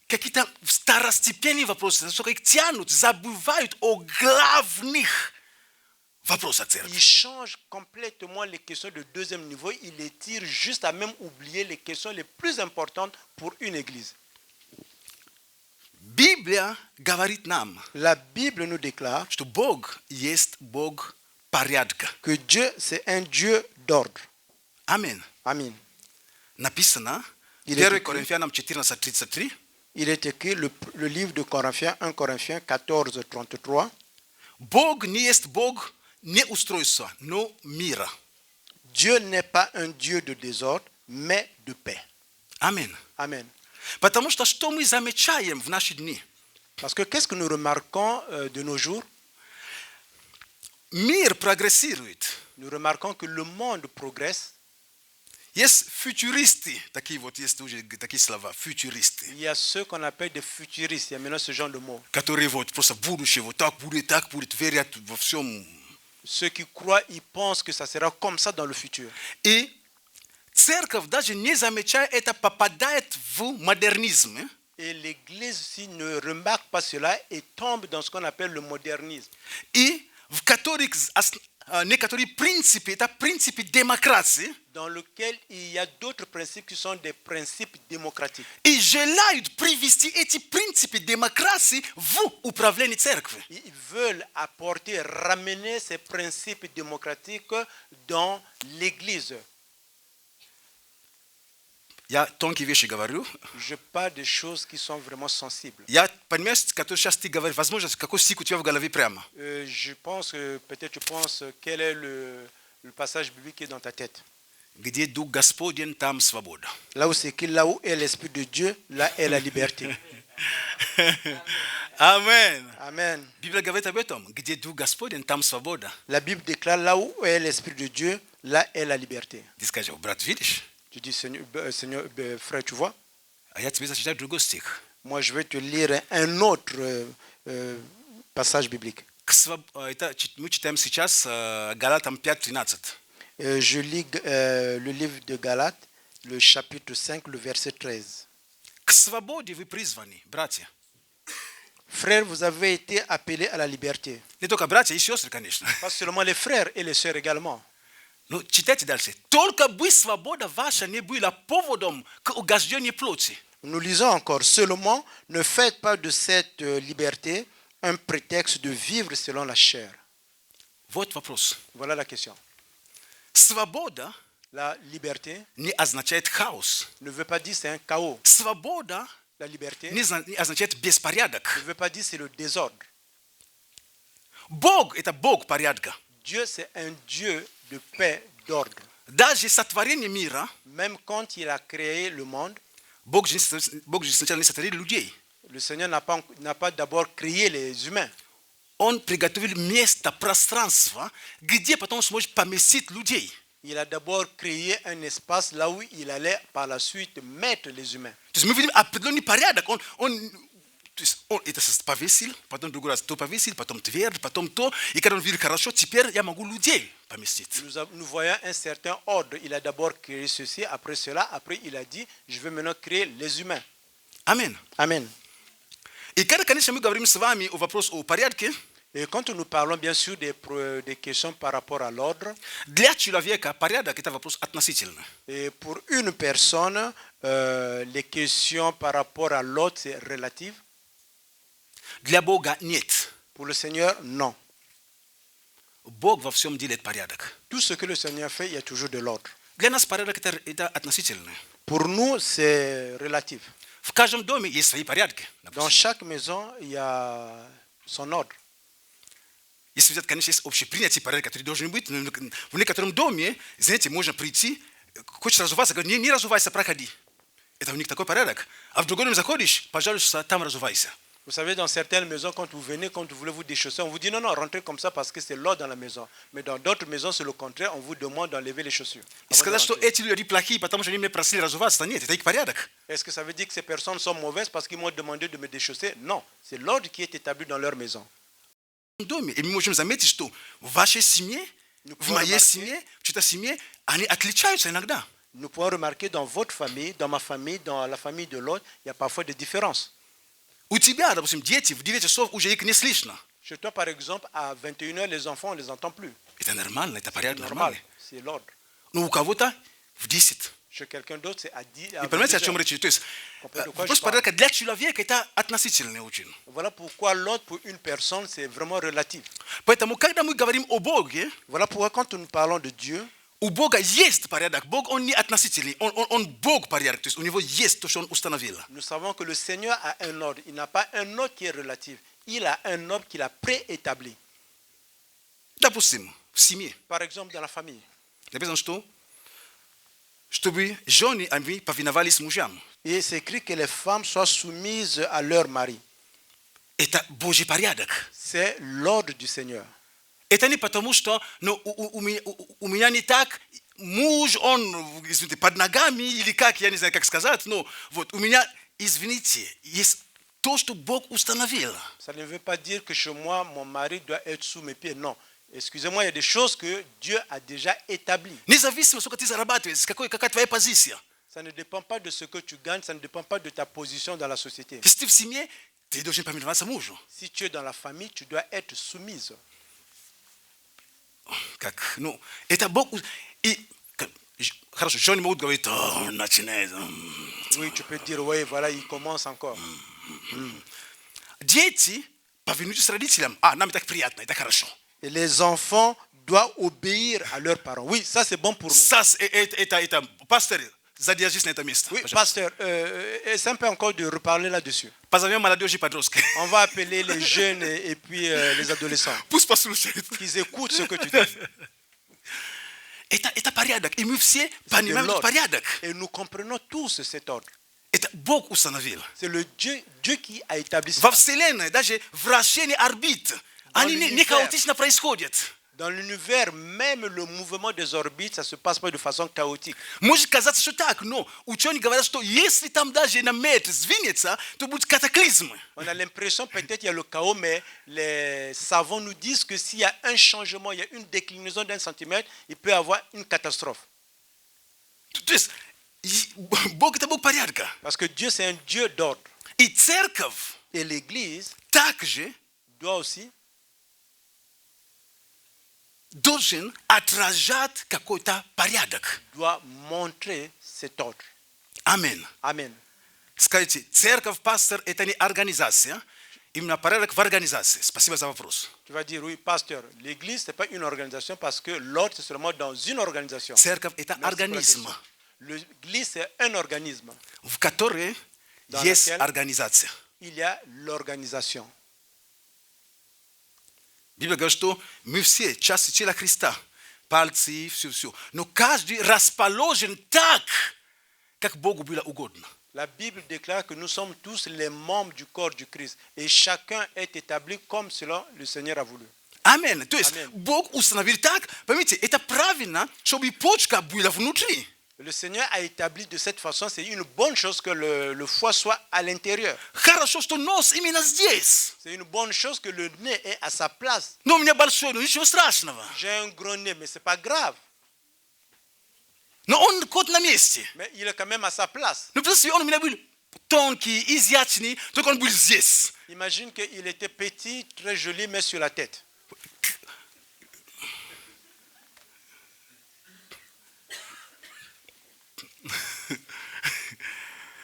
какие-то второстепенные вопросы, что их тянут, забывают о главных вопросах церкви. Ils changent complètement les questions de deuxième niveau. Ils les tirent juste à même oublier les questions les plus importantes pour une église. Библия говорит нам, La Bible nous déclare что Бог есть Бог порядка. que Dieu, c'est un Dieu d'ordre. Аминь. Amen. Написано, Il est 1 écrit. Коринфянам 14:33, Il est écrit le livre de Corinthiens, 1 Corinthiens 14, 33. Бог не есть Бог не устройства, но мира. Dieu n'est pas un Dieu de désordre, mais de paix. Аминь. Amen. Потому что мы замечаем в наши дни? Parce que qu'est-ce que nous remarquons de nos jours? Мир прогрессирует. Nous remarquons que le monde progresse. Есть футуристы, такие вот есть уже такие слова, футуристы, Il y a ceux qu'on appelle des futuristes. Il y a maintenant ce genre de mots. которые вот просто будущее, вот так будет, верят во всем. Ceux qui croient, ils pensent que ça sera comme ça dans le futur. И церковь, даже не замечая это, попадает в модернизм. Et l'Église, s'il ne remarque pas cela, et tombe dans ce qu'on appelle le modernisme. И в которых некоторые принципы, это принципы демократии, Dans lequel il y a d'autres principes qui sont des principes démocratiques. и желают привести эти принципы демократии в управление церкви. Ils veulent apporter, ramener ces principes démocratiques dans l'Église. Я тонкие вещи говорю. Je parle des choses qui sont vraiment sensibles. Я понимаю, который сейчас ты говоришь, возможно, какой стих у тебя в голове прямо. Je pense que peut-être tu penses quel est le passage biblique qui est dans ta tête. Где Дух Господень, там свобода. Là où c'est écrit, là où est l'Esprit de Dieu, là est la liberté. Amen. Amen. Библия говорит об этом. Где Дух Господень, там свобода. La Bible déclare, là où est l'Esprit de Dieu, là est la liberté. Ты скажешь, брат, видишь? Tu dis, Seigneur, frère, tu vois, А я тебе зачитаю другой стих. moi je vais te lire un autre passage biblique. Мы читаем сейчас Галатам 5:13. Je lis le livre de Galates, le chapitre 5, le verset 13. К свободе вы призваны, братья. Frères, vous avez été appelés à la liberté. Не только братья и сестры, конечно. Pas seulement les frères et les sœurs également. Ну, читайте дальше. Только бы свобода ваша не была поводом к угождению плоти. Nous lisons encore, seulement ne faites pas de cette liberté un prétexte de vivre selon la chair. Вот вопрос. Voilà la question. Свобода La liberté не означает хаос. ne veut pas dire c'est un chaos. Свобода La liberté не означает беспорядок. ne veut pas dire c'est le désordre. Бог – это Бог порядка. Dieu, c'est un Dieu de paix, d'ordre. Даже сотворение мира, Même quand il a créé le monde, Бог же сначала не сотворил людей. le Seigneur n'a pas d'abord créé les humains. Он приготовил место, пространство, где потом сможет поместить людей. Il a d'abord créé un espace là où il allait par la suite mettre les humains. То есть мы видим определенный порядок. То есть он это повесил, потом другой раз то повесил, потом твердь, потом то. И когда он видит хорошо, теперь я могу людей поместить. Nous voyons un certain ordre. Il a d'abord créé ceci, après cela, après il a dit, je vais maintenant créer les humains. Аминь. Amen. И когда, конечно, мы говорим с вами о вопросе о порядке, Et quand nous parlons bien sûr des questions par rapport à l'ordre, для человека порядок – это вопрос относительный. et pour une personne, les questions par rapport à l'ordre, c'est relatif. Для Бога нет. Pour le Seigneur, non. Бог во всем делает порядок. Tout ce que le Seigneur fait, il y a toujours de l'ordre. Для нас порядок – это относительный. Pour nous, c'est relatif. В каждом доме есть свои порядки. Dans chaque maison, il y a son ordre. Если взять, конечно, есть общепринятый порядок, который должен быть. В некотором доме, знаете, можно прийти, хочешь разуваться, говорит, не разувайся, проходи. Это у них такой порядок. А в другой доме заходишь, пожалуйста, там разувайся. Vous savez, dans certaines maisons, quand vous venez, quand vous voulez vous déchausser, on vous dit non, non, rentrez comme ça parce que c'est l'ordre dans la maison. Mais dans d'autres maisons, c'est le contraire, on vous demande d'enlever les chaussures. И сказать, что эти люди плохие, потому что они мне просили разуваться, нет, это их порядок. Est-ce que ça veut dire que ces personnes sont mauvaises parce qu'ils m'ont demandé de me déchausser? Non, c'est l'ordre qui est établi dans leur maison. Доме. И мы можем заметить, что в вашей семье, в моей семье, в чьей-то семье, они отличаются иногда. Nous pouvons remarquer dans votre famille, dans ma famille, dans la famille de l'autre, il y a parfois des différences. У тебя, допустим, дети в 9 часов уже их не слышно. Chez toi, par exemple, à 21h, les enfants, on ne les entend plus. Это нормально, это порядок Normal, нормальный. c'est l'ordre. Но у кого-то в 10. Chez quelqu'un d'autre, c'est à 10. И понимаете, о чем речь? То есть вопрос порядка для человека это относительный очень. Voilà pourquoi l'ordre pour une personne, c'est vraiment relatif. Поэтому, когда мы говорим о Боге, Voilà pourquoi quand nous parlons de Dieu, у Бога есть порядок. Бог, он не относительный, он Бог порядок. То есть у него есть то, что он установил. nous savons que le Seigneur a un ordre. Il n'a pas un ordre qui est relatif. Il a un ordre qu'il a préétabli. Допустим, в семье. Par exemple, dans la famille. Написано, что чтобы жены они повиновались мужьям. Et c'est écrit que les femmes soient soumises à leur mari. Это Божий порядок. C'est l'ordre du Seigneur. Это не потому, что у меня не так, муж, он извините, под ногами, или как, я не знаю, как сказать, но вот у меня, извините, есть то, что Бог установил. Ça ne veut pas dire que chez moi, mon mari doit être sous mes pieds. Non. Excusez-moi, il y a des choses que Dieu a déjà établies. Независимо, сколько ты зарабатываешь, какая твоя позиция. Ça ne dépend pas de ce que tu gagnes, ça ne dépend pas de ta position dans la société. Если ты в семье, ты должен повиноваться мужу. Si tu es dans la famille, tu dois être soumise. Как, ну, это Бог. И, хорошо, жены могут говорить, он начинает. Oui, tu peux dire, oui, voilà, il commence encore. Дети повинуются родителям. Нам так приятно, это хорошо. Et les enfants doivent obéir à leurs parents. Oui, ça c'est bon pour nous. Это, пастор, задержись на это место. Oui, pasteur, c'est un peu encore de reparler là-dessus. Позовем молодежь и подростка. On va appeler les jeunes et puis les adolescents. Пусть послушают. Qu'ils écoutent ce que tu dis. Это порядок. И мы все понимаем этот порядок. Et nous comprenons tous cet ordre. Это Бог установил. C'est le Dieu qui a établi ça. Во Вселенной даже вращение орбит, они не хаотично происходят. Dans l'univers, même le mouvement des orbites, ça ne se passe pas de façon chaotique. Может казаться, что так, но ученые говорят, что если там даже на метр сдвинется, то будет катаклизм. On a l'impression peut-être qu'il y a le chaos, mais les savants nous disent que s'il y a un changement, il y a une déclinaison d'un centimètre, il peut y avoir une catastrophe. То есть Бог это Бог порядка. Parce que Dieu, c'est un Dieu d'ordre. И церковь Et l'Église также doit aussi должен отражать какой-то порядок. doit montrer cet ordre. Аминь. Amen. Скажите, церковь, пастор – это не организация. именно порядок в организации. Спасибо за вопрос. Tu vas dire, oui, pasteur, l'église, ce n'est pas une organisation parce que l'autre, c'est seulement dans une organisation. Церковь – это Merci pour la организм, question. L'église, c'est un organisme. в котором Dans есть laquelle- организация. Il y a l'organisation. Библия говорит, что мы все части тела Христа, пальцы, все. Но каждый расположен так, как Богу было угодно. La Bible déclare que nous sommes tous les membres du corps du Christ et chacun est établi comme selon le Seigneur a voulu. Аминь. То есть Аминь. Бог установил так, поймите, это правильно, чтобы почка была внутри. Le Seigneur a établi de cette façon, c'est une bonne chose que le foie soit à l'intérieur. Хорошо, что нос именно здесь. C'est une bonne chose que le nez est à sa place. Но у меня большой, но ничего страшного. J'ai un gros nez, mais ce n'est pas grave. Но он кот на месте. Mais il est quand même à sa place. Ну, представьте, он у меня был тонкий, изящный, только он был здесь. Imagine qu'il était petit, très joli, mais sur la tête.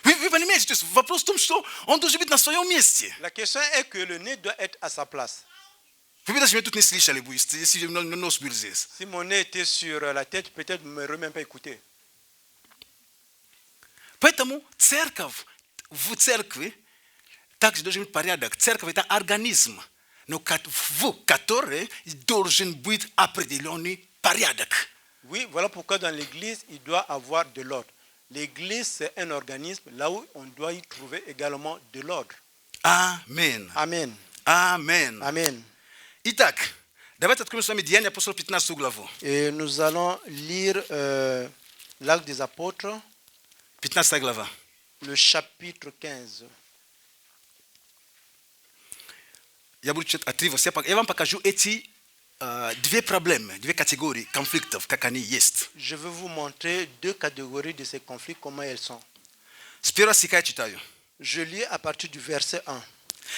Вы понимаете, то есть вопрос в том, что он должен быть на своем месте. La question est que le nez doit être à sa place. Вы даже меня тут не слышали бы, если нос был здесь. Si mon nez était sur la tête, peut-être ne m'aurait même pas écouté. Поэтому церковь, в церкви также должен быть порядок. Церковь – это организм, но в которой должен быть определенный порядок. Oui, voilà pourquoi dans l'église, il doit avoir de l'ordre. L'église, c'est un organisme là où on doit y trouver également de l'ordre. Аминь. Amen. Аминь. Amen. Итак, давайте откроем с вами Деяния апостолов 15 главу. Et nous allons lire l'Acte des Apôtres, 15 глава. le chapitre 15. Я буду читать отрывок. Я вам покажу эти две проблемы, две категории конфликтов, как они есть. Je vais vous montrer deux catégories de ces conflits, comment elles sont. С первого стиха я читаю. Je lis à partir du verset 1.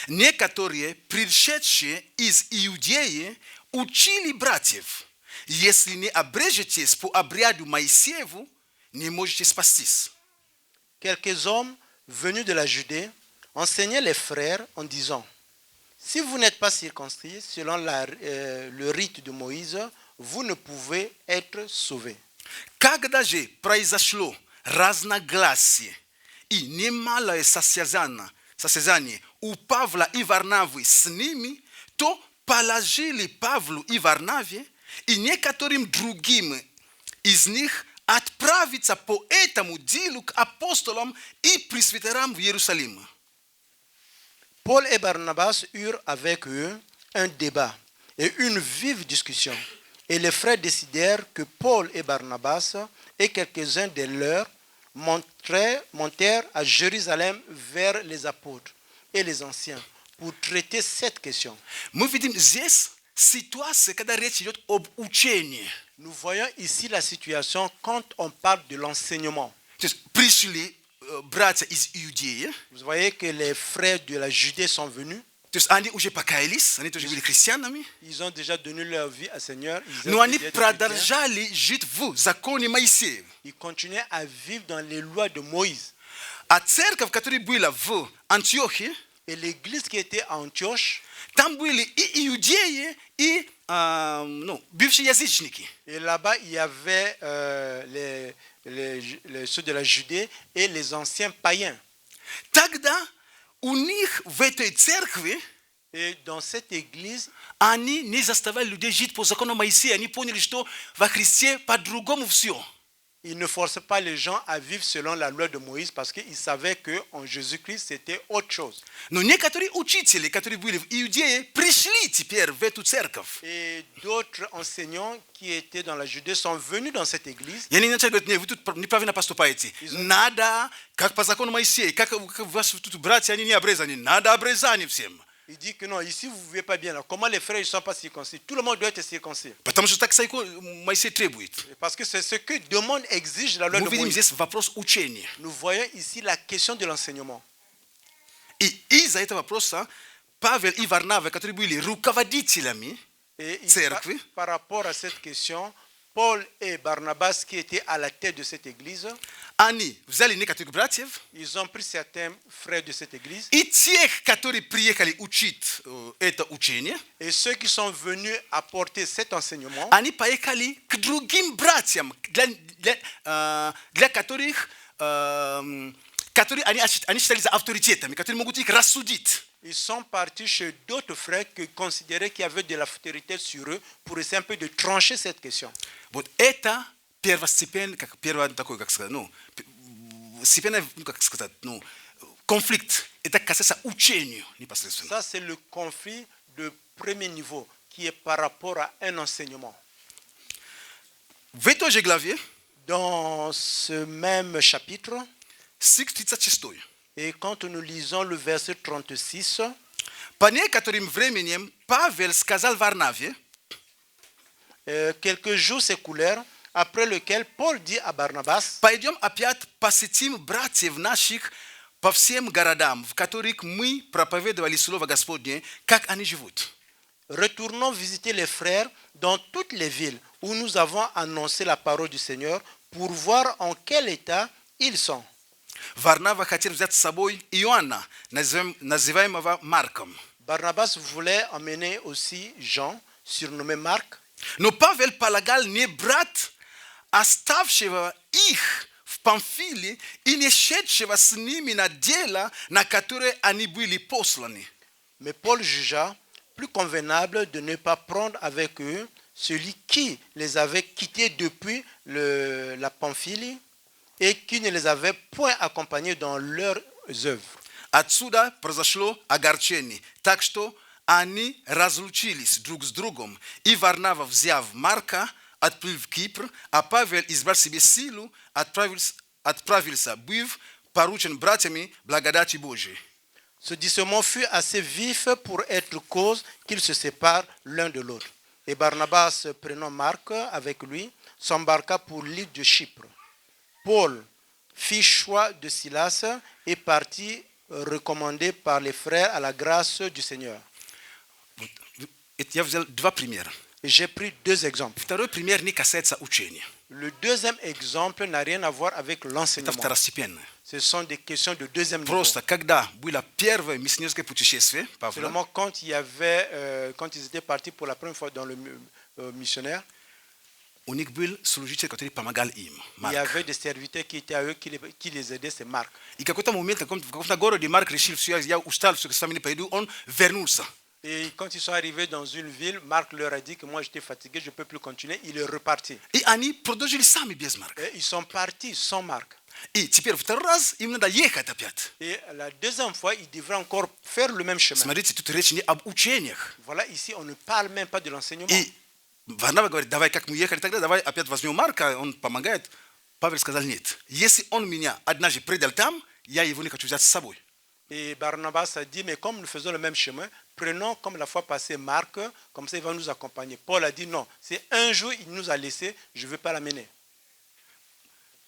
Некоторые, пришедшие из Иудеи, учили братьев: если не обрежетесь по обряду Моисееву, не можете спастись. Quelques hommes venus de la Judée enseignaient les frères en disant: si vous n'êtes pas circoncis selon le rite de Moïse, vous ne pouvez être sauvés. Когда же произошло разногласие и немалое состязание у Павла и Варнавы с ними, то положили Павлу и Варнаве и некоторым другим из них отправиться по этому делу к апостолам и пресвитерам в Иерусалим. Paul et Barnabas eurent avec eux un débat et une vive discussion. Et les frères décidèrent que Paul et Barnabas et quelques-uns de leurs montèrent à Jérusalem vers les apôtres et les anciens pour traiter cette question. Мы видим здесь ситуацию, когда речь идет об учении. Nous voyons ici la situation quand on parle de l'enseignement. То есть пришли братья из Иудеи, Vous voyez que les frères de la Judée sont venus. то есть они уже покаялись, они тоже были христианами, Ils ont déjà donné leur vie au Seigneur. но они продолжали жить в законе Моисея. Ils continuaient à vivre dans les lois de Moïse. А церковь, которая была в Антиохии, Et l'église qui était à Antioche, там были и иудеи, и бывшие язычники. et là-bas il y avait ceux de la Judée et les anciens païens. Тогда у них в этой церкви Et dans cette église, они не заставляли людей жить по закону Моисея. Они поняли, что во Христе по-другому все. ils ne forçaient pas les gens à vivre selon la loi de Moïse parce qu'ils savaient qu'en Jésus-Christ c'était autre chose. Но некоторые учители, которые были в Иудее, пришли теперь в эту церковь. Et d'autres enseignants qui étaient dans la Judée sont venus dans cette église. И они начали говорить: нет, вы тут неправильно поступаете. Надо, как по закону Моисея, как ваши тут братья, они не обрезаны. Надо обрезание всем. Il dit que non, ici vous ne vivez pas bien. Comment les frères ne sont pas circoncis? Tout le monde doit être circoncis. Потому что так Моисей требует. Parce que c'est ce que demande, exige la loi Мы de видим Moïse. здесь вопрос учения. Nous voyons ici la question de l'enseignement. И из-за этого вопроса Павел и Варнава, которые были руководителями Et церкви, par rapport à cette question, Paul et Barnabas qui étaient à la tête de cette église, Ani vzali nekatych bratiev ils ont pris certains frères de cette église и тех, которые приехали учить это учение, et ceux qui sont venus apporter cet enseignement, они поехали к другим братьям, для которых которые они считали за авторитетами, которые могут их рассудить. ils sont partis chez d'autres frères qui considéraient qu'il y avait de l'autorité sur eux pour essayer un peu de trancher cette question. Вот это первостепенный, как первый такой, как сказать, степенный, как сказать, конфликт. Это касается учению непосредственно. Ça, c'est le conflit de premier niveau qui est par rapport à un enseignement. В этой же главе, Dans ce même chapitre, стих 36. et quand nous lisons le verset 36, По некоторым временем Павел сказал Варнаве, quelques jours s'écoulèrent, après lequel Paul dit à Barnabas, пойдем опять посетим братьев наших по всем городам, в которых мы проповедовали Слово Господне, как они живут. retournons visiter les frères dans toutes les villes où nous avons annoncé la parole du Seigneur pour voir en quel état ils sont. Варнава хотел взять с собой Иоанна, называемого Марком. Barnabas voulait emmener aussi Jean, surnommé Marc, Но Павел полагал не брать оставшего их в Памфиле и не шедшего с ними на дело, на которое они были посланы. mais Paul jugea plus convenable de ne pas prendre avec eux celui qui les avait quittés depuis la Pamphylie et qui ne les avait point accompagnés dans leurs œuvres. Отсюда произошло огорчение, так что они разлучились друг с другом, и Варнава, взяв Марка, отплыл в Кипр, а Павел избрал себе силу, отправился, быв поручен братьями благодати Божией. Ce dissement fut assez vif pour être cause qu'ils se séparent l'un de l'autre. Et Barnabas, prenant Marc avec lui, s'embarqua pour l'île de Chypre. Paul fit choix de Silas et partit recommandé par les frères à la grâce du Seigneur. Я взял два примера. Et j'ai pris deux exemples. Второй пример не касается учения. Le deuxième exemple n'a rien à voir avec Это l'enseignement. второстепенное. Ce sont des questions de deuxième niveau. Просто когда было первое миссионерское путешествие Павла, Seulement quand ils étaient partis pour la première fois dans le missionnaire, у них был служитель, который помогал им, il y Марк. avait des serviteurs qui étaient à eux, qui les aidaient, c'est Marc. И в какой-то момент, в каком-то городе Марк решил, все, я устал, все, с вами не пойду, он вернулся. Et quand ils sont arrivés dans une ville, Marc leur a dit que moi j'étais fatigué, je ne peux plus continuer. Il est reparti. И они продолжили сами без Марка. Et ils sont partis sans Marc. И теперь второй раз им надо ехать опять. Et la deuxième fois, ils devraient encore faire le même chemin. Смотрите, тут речь не об учениях. Voilà, ici, on ne parle même pas de l'enseignement. И Варнава говорит, давай, как мы ехали тогда, давай опять возьмем Марка, он помогает. Павел сказал, нет. Если он меня однажды предал там, я его не хочу взять с собой. Et Barnabas a dit, mais comme nous faisons le même chemin, prenons comme la fois passée Marc, comme ça il va nous accompagner. Paul a dit, non, c'est un jour il nous a laissé, je ne veux pas l'amener.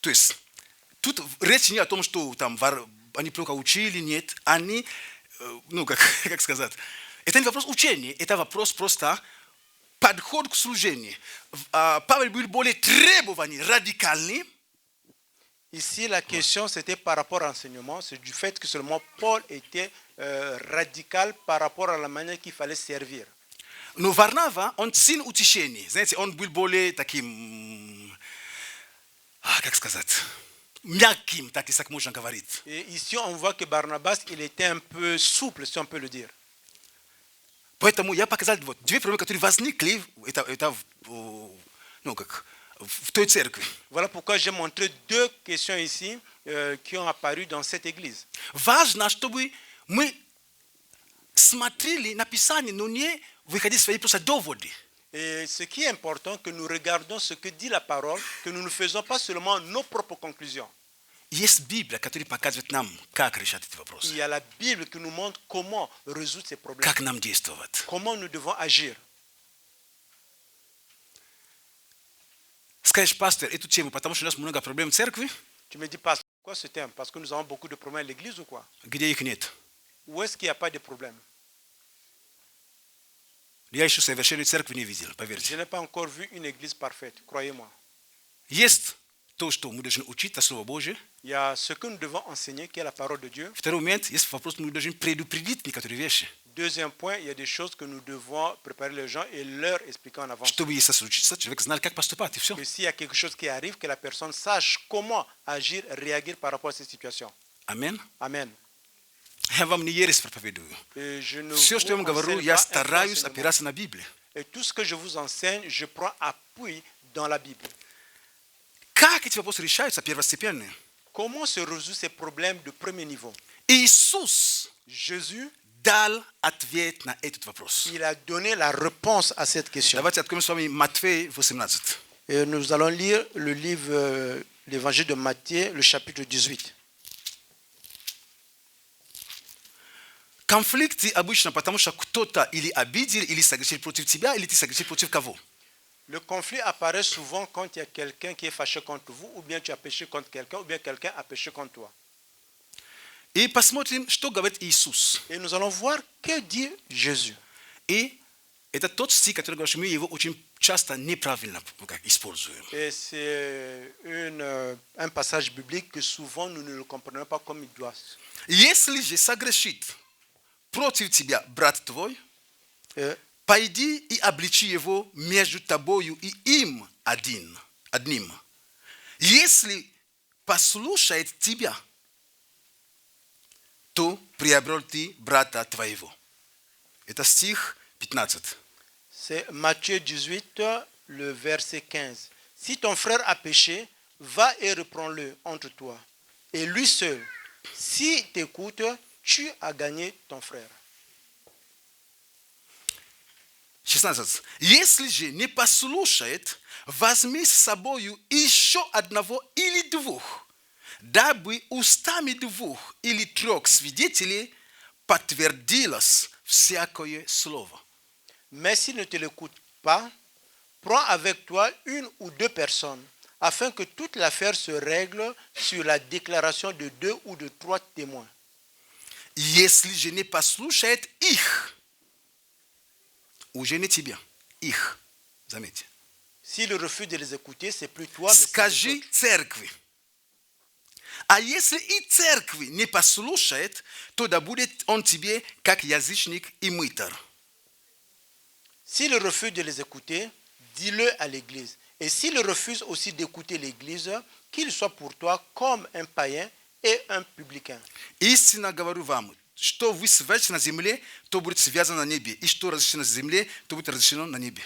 То есть, тут речь не о том, что там они плохо учили, нет. Они, как сказать, это не вопрос учения, это вопрос просто подход к служению. Павел был более требовательный, радикальный. Ici, la question, c'était par rapport à l'enseignement, c'est du fait que seulement Paul était radical par rapport à la manière qu'il fallait servir. Но Варнава, он сын утешения. Знаете, он был более таким, как сказать, мягким, так можно говорить. Et ici, on voit que Barnabas, il était un peu souple, si on peut le dire. Поэтому я показал вот две проблемы, которые возникли это в той церкви. Voilà pourquoi j'ai montré deux questions ici qui ont apparu dans cette église. Важно, чтобы мы смотрели на Писание, но не выходили свои просто доводы. Et ce qui est important, que nous regardons ce que dit la parole, que nous ne faisons pas seulement nos propres conclusions. Есть Библия, которая показывает нам, как решать эти Il вопросы, y a la Bible qui nous montre comment résoudre ces problèmes, как нам действовать. comment nous devons agir. Скажешь, пастор, эту тему, потому что у нас много проблем в церкви, Tu me dis, pas pourquoi ce thème? Parce que nous avons beaucoup de problèmes à l'église ou quoi? где их нет. Où est-ce qu'il n'y a pas de problème? Я еще совершенной церкви не видел, Je поверьте. n'ai pas encore vu une église parfaite, croyez-moi. Есть то, что мы должны учить, это Слово Божие. Il y a ce que nous devons enseigner, qui est la parole de Dieu. Второй момент, есть вопрос, мы должны предупредить некоторые вещи. Deuxième point, il y a des choses que nous devons préparer les gens et leur expliquer en avance. Чтобы если случится, человек знал, как поступать, и все. Que s'il y a quelque chose qui arrive, que la personne sache comment agir, réagir par rapport à cette situation. Amen. Amen. Я вам не ересь проповедую. Et je ne Все, что я vous вам говорю, enseigne я pas un стараюсь enseignement. опираться на Библию. Et tout ce que je vous enseigne, je prends appui dans la Bible. Как эти вопросы решаются первостепенные? Comment se résout ces problèmes de premier niveau? Иисус Jésus, дал ответ на этот вопрос. il a donné la réponse à cette question. Давайте откроем с вами Матфея 18. Et nous allons lire le livre, l'évangile de Matthieu, le chapitre 18. Конфликты обычно потому, что кто-то или обидел, или согрешил против тебя, или ты согрешил против кого. Le conflit apparaît souvent quand il y a quelqu'un qui est fâché contre vous, ou bien tu as péché contre quelqu'un, ou bien quelqu'un a péché contre toi. И посмотрим, что говорит Иисус. Et nous allons voir que dit Jésus. И это тот стих, который говорит, что мы его очень часто неправильно используем. Et c'est un passage biblique que souvent nous ne le comprenons pas comme il doit. Если же согрешит против тебя брат твой, Et пойди и обличи его между тобою и им одним. Если послушает тебя, то приобрел ты брата твоего. Это стих 15. c'est Matthieu 18, le verset 15. Si ton frère a péché, va et reprends-le entre toi. Et lui seul, s'il t'écoute, tu as gagné ton frère. 16. Если же не послушает, возьми с собою еще одного или двух, дабы устами двух или трех свидетелей подтвердилось всякое слово. Mais s'il ne te l'écoute pas, prends avec toi une ou deux personnes, afin que toute l'affaire se règle sur la déclaration de deux ou de trois témoins. Если же не послушает их, уже не тебя, их, заметьте. S'il refuse de les écouter, c'est plus toi, mais c'est les Скажи autres. церкви. А если и церкви не послушает, то да будет он тебе как язычник и мытарь. S'il refuse de les écouter, dis-le à l'Église. Et s'il refuse aussi d'écouter l'Église, qu'il soit pour toi comme un païen et un publicain. Истинно говорю вам, что вы свяжете на земле, то будет связано на небе. И что разрешено на земле, то будет разрешено на небе.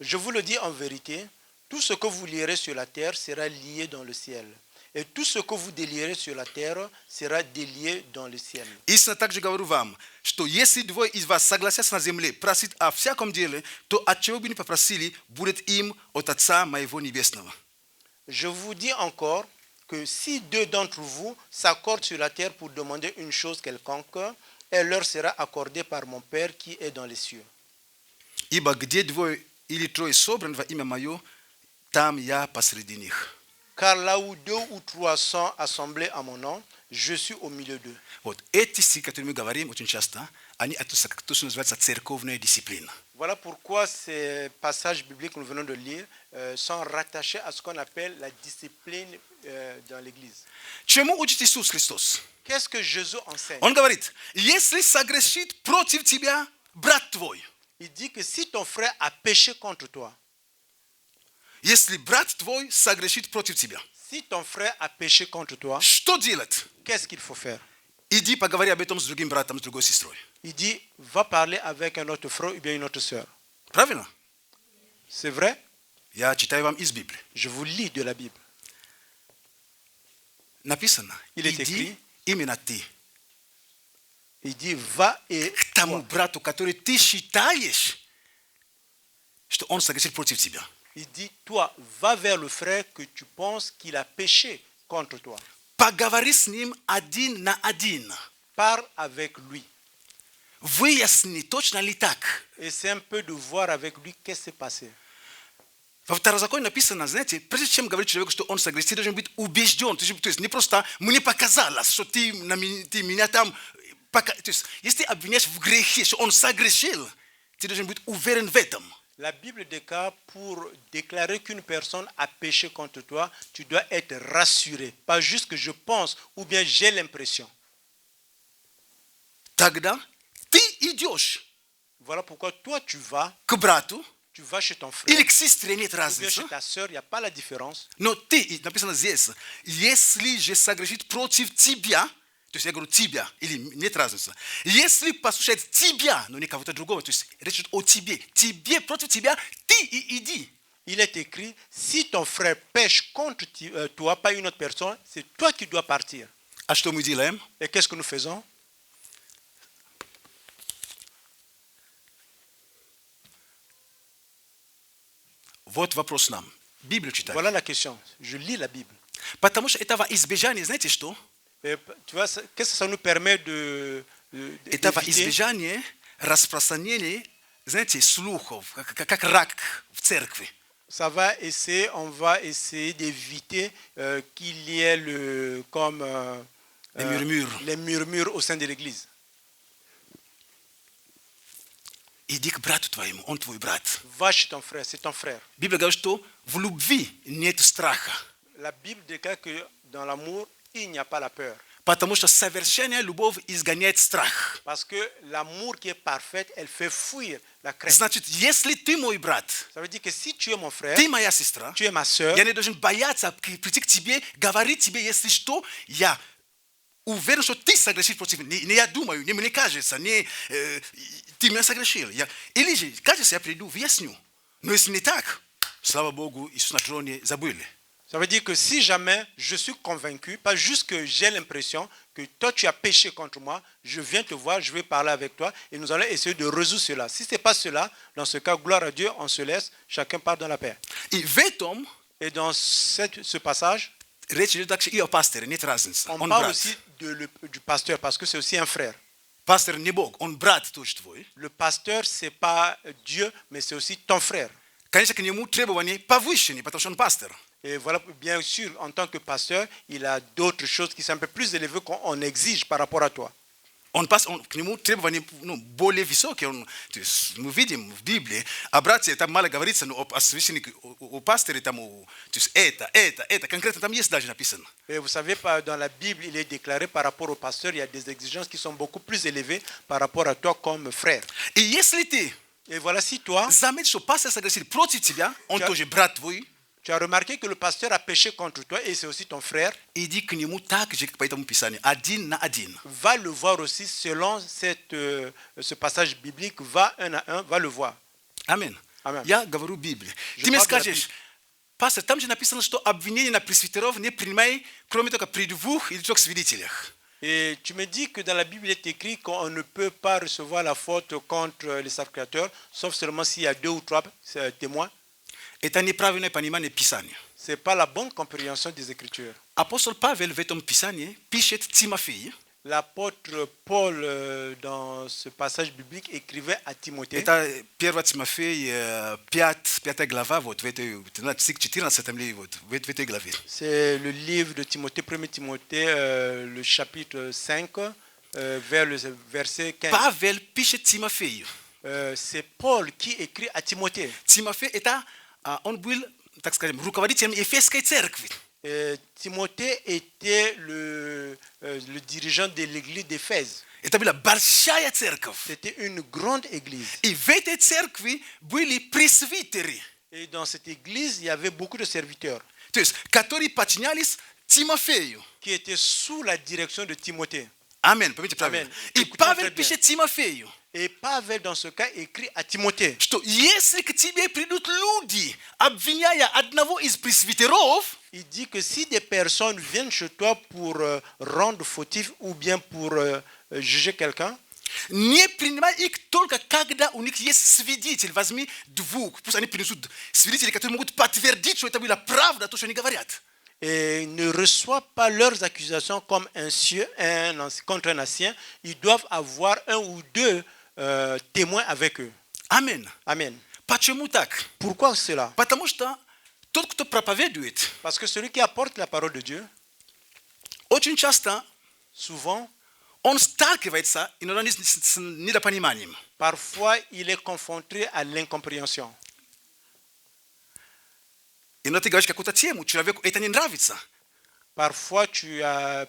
Je vous le dis en vérité, tout ce que vous lierez sur la terre sera lié dans le ciel. Et tout ce que vous délierez sur la terre sera délié dans le ciel. Истинно также говорю вам, что если двое из вас согласятся на земле просить о всяком деле, то от чего бы ни попросили, будет им от Отца моего Небесного. Je vous dis encore que si deux d'entre vous s'accordent sur la terre pour demander une chose quelconque, elle leur sera accordée par mon Père qui est dans les cieux. Ибо где двое или трое собраны во имя Мое, там я посреди них. Car là où deux ou trois sont assemblés à mon nom, je suis au milieu d'eux. Вот эти стихи, которые мы говорим очень часто, они относятся к тому, что называется церковная дисциплина. Voilà pourquoi ces passages bibliques que nous venons de lire sont rattachés à ce qu'on appelle la discipline dans l'Église. Чему учит Иисус Христос? Qu'est-ce que Jésus enseigne? Он говорит, если согрешит против тебя брат твой, Il dit que si ton frère a péché contre toi, если брат твой согрешит против тебя, si ton frère a péché contre toi, что делать? qu'est-ce qu'il faut faire? Иди поговори об этом с другим братом, с другой сестрой. Il dit, va parler avec un autre frère ou bien une autre sœur. Правильно? C'est vrai? Я читаю вам из Библии. Je vous lis de la Bible. Написано, Il est иди écrit. именно ты Il dit, va et к тому toi. брату, который ты считаешь, что он согрешил против тебя. Il dit, toi, va vers le frère que tu penses qu'il a péché contre toi. Поговори с ним один на один. Parle avec lui. Выясни, точно ли так. Essaie un peu de voir avec lui qu'est-ce qui s'est passé. Во Второзаконии написано, знаете, прежде чем говорить человеку, что он согрешил, ты должен быть убежден. То есть не просто мне показалось, что ты меня там... То есть если ты обвиняешь в грехе, что он согрешил, ты должен быть уверен в этом. La Bible déclare pour déclarer qu'une personne a péché contre toi, tu dois être rassuré. Pas juste que je pense ou bien j'ai l'impression. Тогда ты идешь Voilà pourquoi toi tu vas chez ton frère или к сестре, нет ou bien разницы. chez ta soeur, il n'y a pas la différence. Но ты, написано здесь, если же согрешит против тебя, то есть я говорю тебя, или нет разницы, если послушает тебя, но не кого-то другого, то есть речь идет о тебе против тебя, ты и иди. Il est écrit, si ton frère pêche contre toi, pas une autre personne, c'est toi qui dois partir. А что мы делаем? Et qu'est-ce que nous faisons? Вот вопрос нам. Библию читаем. Voilà la question. Je lis la Bible. Потому что этого избежания, знаете что? Et, tu vois, qu'est-ce que ça nous permet Этого d'éviter? избежания распространения, знаете, слухов, как рак в церкви. Ça va essayer, on va essayer d'éviter qu'il y ait les murmures au sein de l'Église. Иди к брату твоему, он твой брат. Va chez ton frère, c'est ton frère. Библия говорит, что в любви нет страха. La Bible déclare que dans l'amour, il n'y a pas la peur. Потому что совершенная любовь изгоняет страх. Parce que l'amour qui est parfait, elle fait fuir la crainte. Значит, если ты мой брат, Ça veut dire que si tu es mon frère, ты моя сестра, tu es ma soeur, я не должен бояться прийти к тебе, говорить тебе, если что, я уверен, что ты согрешил против меня. Не я думаю, не мне кажется, ты меня согрешил. Или же, кажется, я приду, выясню. Но если не так, слава Богу, Иисус на троне забыли. ça veut dire que si jamais je suis convaincu, pas juste que j'ai l'impression que toi tu as péché contre moi, je viens te voir, je vais parler avec toi et nous allons essayer de résoudre cela. Si ce n'est pas cela, dans ce cas, gloire à Dieu, on se laisse, chacun part dans la paix. И в этом Et dans ce passage, речь идет также и о пастыре, нет разницы. on Он parle брат. aussi du pasteur parce que c'est aussi un frère. Пастор не Бог, он брат тоже твой. Le pasteur, ce n'est pas Dieu, mais c'est aussi ton frère. Конечно, к нему требования повышенные, потому что он пастор. Et voilà, bien sûr, en tant que pasteur, il a d'autres choses qui sont un peu plus élevées qu'on exige par rapport à toi. К нему требования более высокие. То есть мы видим в Библии, о братье там мало говорится, но о священнике, о пастыре там, то есть это, конкретно там есть даже написано. Et vous savez, dans la Bible, il est déclaré par rapport au pasteur, il y a des exigences qui sont beaucoup plus élevées par rapport à toi comme frère. И если ты Et voilà, si toi, заметишь, что пастор согрешил против тебя, он тоже брат твой, tu as remarqué que le pasteur a péché contre toi et c'est aussi ton frère, иди к нему так же, как по этому Писанию, один на один. va le voir aussi selon ce passage biblique, va un à un, va le voir. Аминь. Amen. Я говорю Библию. Je Ты мне parle de la скажешь, пастор, там же написано, что обвинение на пресвитеров не принимай, кроме только при двух или трех свидетелях. Et tu me dis que dans la Bible, il est écrit qu'on ne peut pas recevoir la faute contre les sacrificateurs, sauf seulement s'il y a 2 ou 3 témoins. Это неправильное понимание Писания. Ce n'est pas la bonne compréhension des Écritures. Апостол Павел в этом Писании пишет Тимофею. L'apôtre Paul, dans ce passage biblique, écrivait à Timothée. Это 1 Тимофей 5 глава, вот в этой 14 или вот в этой главе. C'est le livre de Timothée, 1 Timothée, le chapitre 5, vers le verset 15. Павел пишет Тимофею. C'est Paul qui écrit à Timothée. Тимофей это он был, так скажем, руководителем Ефесской церкви. Timothée était le dirigeant de l'église d'Éphèse. Это была большая церковь. C'était une grande église. И в этой церкви были пресвитеры, Et dans cette église, il y avait beaucoup de serviteurs то есть, которые подчинялись Тимофею. qui étaient sous la direction de Timothée. Аминь, помните правильно. Аминь. И Écoutez Павел très bien. пишет Тимофею, Et Pavel, dans ce cas, écrit à Timothée что если к тебе придут люди, обвиняя одного из пресвитеров, il dit que si des personnes viennent chez toi pour rendre fautif ou bien pour juger quelqu'un, не принимай их только когда у них есть свидетель. Возьми двух, пусть они принесут свидетелей, которые могут подтвердить, что это была правда, то, что они говорят. et ne reçoit pas leurs accusations comme contre un ancien, ils doivent avoir 1 ou 2 témoins avec eux. Аминь. Amen. Почему так? Pourquoi cela? Потому что тот, кто проповедует, Parce que celui qui apporte la parole de Dieu, очень часто souvent, он сталкивается иногда с недопониманием. Parfois, il est confronté à l'incompréhension. Иногда ты говоришь какую-то тему, человеку это не нравится. Parfois, tu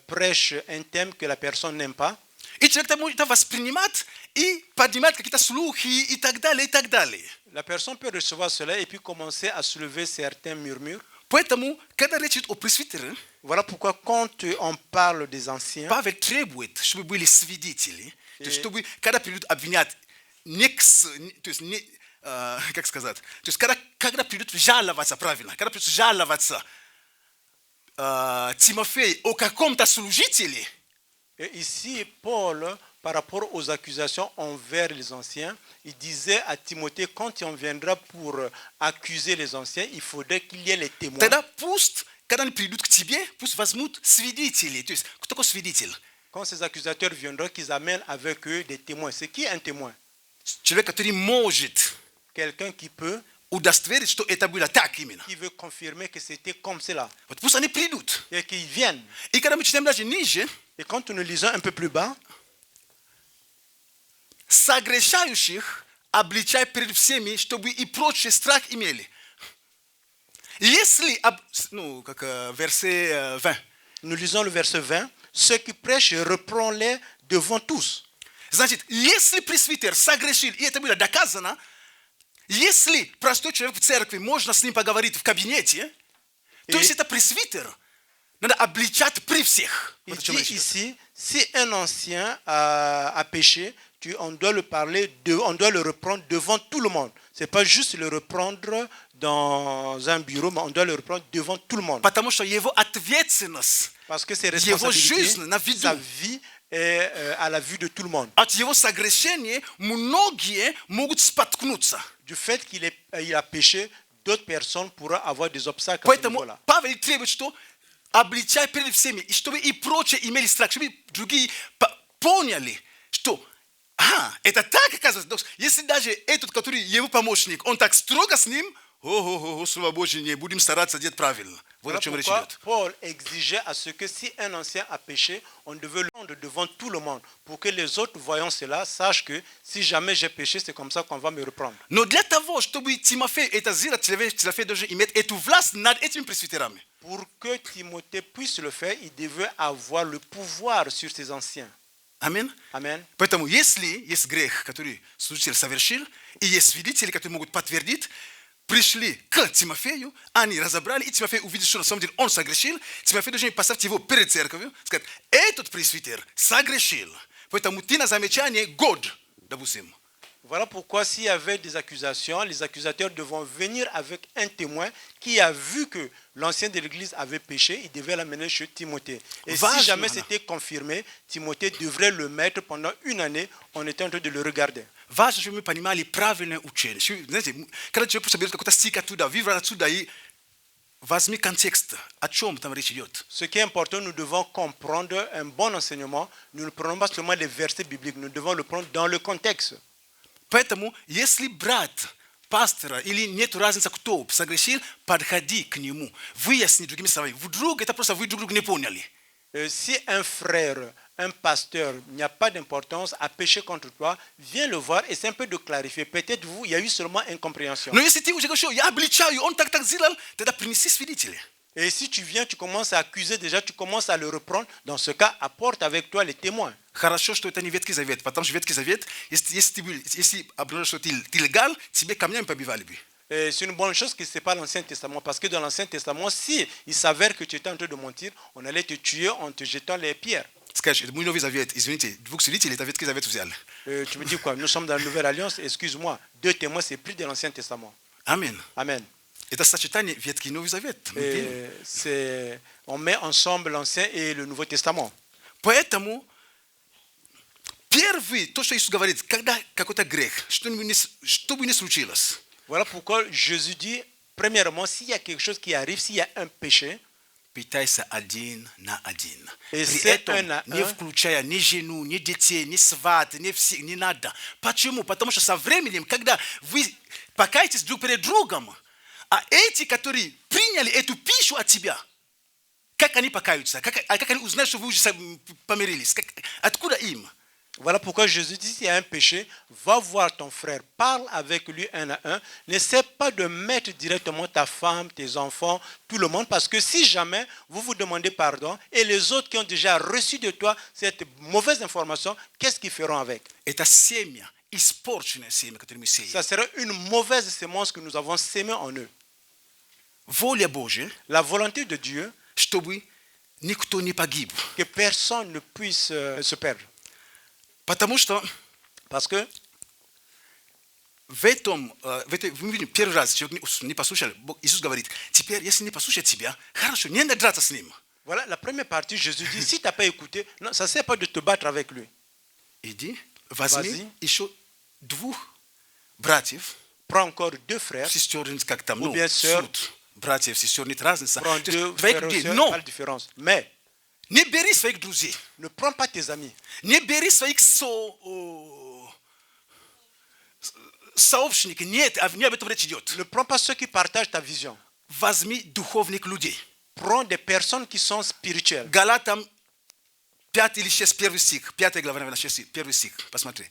prêches un thème que la personne n'aime pas. И человек может это воспринимать и поднимать какие-то слухи и так далее, и так далее. La personne peut recevoir cela et puis commencer à soulever certains murmures. Поэтому, когда речь идет о пресвитере, Voilà pourquoi quand on parle des anciens, Павел требует, чтобы были свидетели, то есть чтобы, когда придут обвинять, то есть не, как сказать, то есть когда придут жаловаться, правильно, когда придут жаловаться Тимофей о каком-то служителе, et ici, Paul, par rapport aux accusations envers les anciens, il disait à Timothée, quand on viendra pour accuser les anciens, il faudrait qu'il y ait les témoins. тогда пусть, когда они придут к тебе, пусть возьмут свидетелей, то есть кто такой свидетель? Quand ces accusateurs viendront, qu'ils amènent avec eux des témoins. C'est qui un témoin? Человек, который может Quelqu'un qui peut, удостоверить, что это было так именно. qui veut confirmer que c'était comme cela. Вот пусть они придут. Et qu'ils viennent. И когда мы читаем даже ниже, Et quand nous lisons un peu plus bas, согрешающих обличай перед всеми, чтобы и прочие страх имели. Если, как verset 20, nous lisons le verset 20, ceux qui prêchent, reprends-les devant tous. значит, если пресвитер согрешил, и это было доказано, если простой человек в церкви, можно с ним поговорить в кабинете, то есть это пресвитер, надо обличать при всех. Il Вот о чем dit речь идет. ici, si un ancien a péché, on doit le parler, on doit le reprendre devant tout le monde. Ce n'est pas juste le reprendre dans un bureau, mais on doit le reprendre devant tout le monde. Потому что его ответственность, Parce que ses его responsabilités, жизнь на виду. sa vie est à la vue de tout le monde. От его согрешения многие могут споткнуться. Du fait il a péché, d'autres personnes pourraient avoir des obstacles à ce Поэтому niveau-là. Павел требует, что обличай перед всеми, и чтобы и прочие имели страх, чтобы другие поняли, что это так оказывается. Если даже этот, который его помощник, он так строго с ним, Слово Божье, не будем стараться делать правильно. Вот о Voilà чем речь pourquoi идет. Paul exigeait à ce que si un ancien a péché, on devait le rendre devant tout le monde pour que les autres voyant cela sachent que si jamais j'ai péché, c'est comme ça qu'on va me reprendre. Но для того, чтобы Тимофей это сделал, Тимофей должен иметь эту власть над этими пресвитерами. Pour que Timothée puisse le faire, il devait avoir le pouvoir sur ses anciens. Аминь. Amen. Поэтому если есть грех, который служитель совершил, и есть свидетели, которые могут подтвердить, пришли к Тимофею, они разобрали, и Тимофей увидел, что на самом деле он согрешил, Тимофей должен поставить его перед церковью, сказать, этот пресвитер согрешил, поэтому ты на замечание год, допустим. Voilà pourquoi s'il y avait des accusations, les accusateurs devront venir avec un témoin qui a vu que l'ancien de l'église avait péché, il devait l'amener chez Timothée. Et si jamais c'était confirmé, Timothée devrait le mettre pendant une année, on était en train de le regarder. Важно, чтобы мы понимали правильное учение. Знаете, когда человек соберет какой-то стих оттуда, выврать отсюда и возьми контекст, о чем там речь идет. Ce qui est important, nous devons comprendre un bon enseignement. Nous ne prenons pas seulement les versets bibliques, nous devons le prendre dans le contexte. Поэтому, если брат пастора или нет разницы, кто согрешил, подходи к нему, выясни другими словами. Вдруг это просто вы друг друга не поняли. Si un frère, un pasteur, il n'y a pas d'importance à pécher contre toi, viens le voir et c'est un peu de clarifier. Peut-être vous, il y a eu seulement incompréhension. Но если ты уже говоришь, я обличаю, он так сделал, тогда принеси свидетеля. Et si tu viens, tu commences à accuser déjà, tu commences à le reprendre. Dans ce cas, apporte avec toi les témoins. Хорошо, что это не Ветхий Завет, потому что Ветхий Завет, если обнаружишь, что ты лгал, тебе камнями побивали бы. C'est une bonne chose que ce n'est pas l'Ancien Testament, parce que dans l'Ancien Testament, si il s'avère que tu étais en train de mentir, on allait te tuer en te jetant les pierres. Скажешь, это мой Новый Завет, извините, двух свидетелей, это Ветхий Завет взяли. Tu me dis quoi? Nous sommes dans la Nouvelle Alliance, excuse-moi, 2 témoins, c'est plus de l'Ancien Testament. Аминь. Amen. Это сочетание Ветхий и Новый Завет. On met ensemble l'Ancien et le Nouveau Testament. Поэтому первый, то, что Иисус говорит, когда какой-то грех, что бы ни случилось, Voilà pourquoi Jésus dit, premièrement, s'il y a quelque chose qui arrive, s'il y a un péché, питайся один на один. И При с этом это не включая ни жену, ни детей, ни сват, не надо. Почему? Потому что со временем, когда вы покаетесь друг перед другом, а эти, которые приняли эту пищу от тебя, как Как они покаются? Как они uзнают, что вы уже помирились? Откуда им? Voilà pourquoi Jésus dit, s'il y a un péché, va voir ton frère, parle avec lui un à un. N'essaie pas de mettre directement ta femme, tes enfants, tout le monde, parce que si jamais vous vous demandez pardon et les autres qui ont déjà reçu de toi cette mauvaise information, qu'est-ce qu'ils feront avec? Это семя, испорченное семя, которое мы сеем. Ça sera une mauvaise sémence que nous avons sémée en eux. Воля Божья, La volonté de Dieu, чтобы никто не погиб. que personne ne puisse se perdre. Потому что Parce que вы видите, первый раз человек не послушал, Иисус говорит, теперь, если не послушает тебя, хорошо, не надо драться с ним. voilà, la première partie, Jésus dit, si tu n'as pas écouté, non, ça ne sert pas de te battre avec lui. Иди, возьми Возьми. еще двух братьев, Prends encore deux frères, сестер, как там, Ou ну, bien sœurs. суд, братьев, сестер, нет разницы. prends То есть deux двоих frères et людей. sœurs, Но pas de différence. Mais не бери своих друзей, ne prends pas tes amis, не бери своих сообщников, нет, не об этом речь идет. ne prends pas ceux qui partagent ta vision. Возьми духовных людей. Prends des personnes qui sont spirituelles. Галатам 5 или 6, первый стих, 5 глава, наверное, 6, первый стих, посмотри.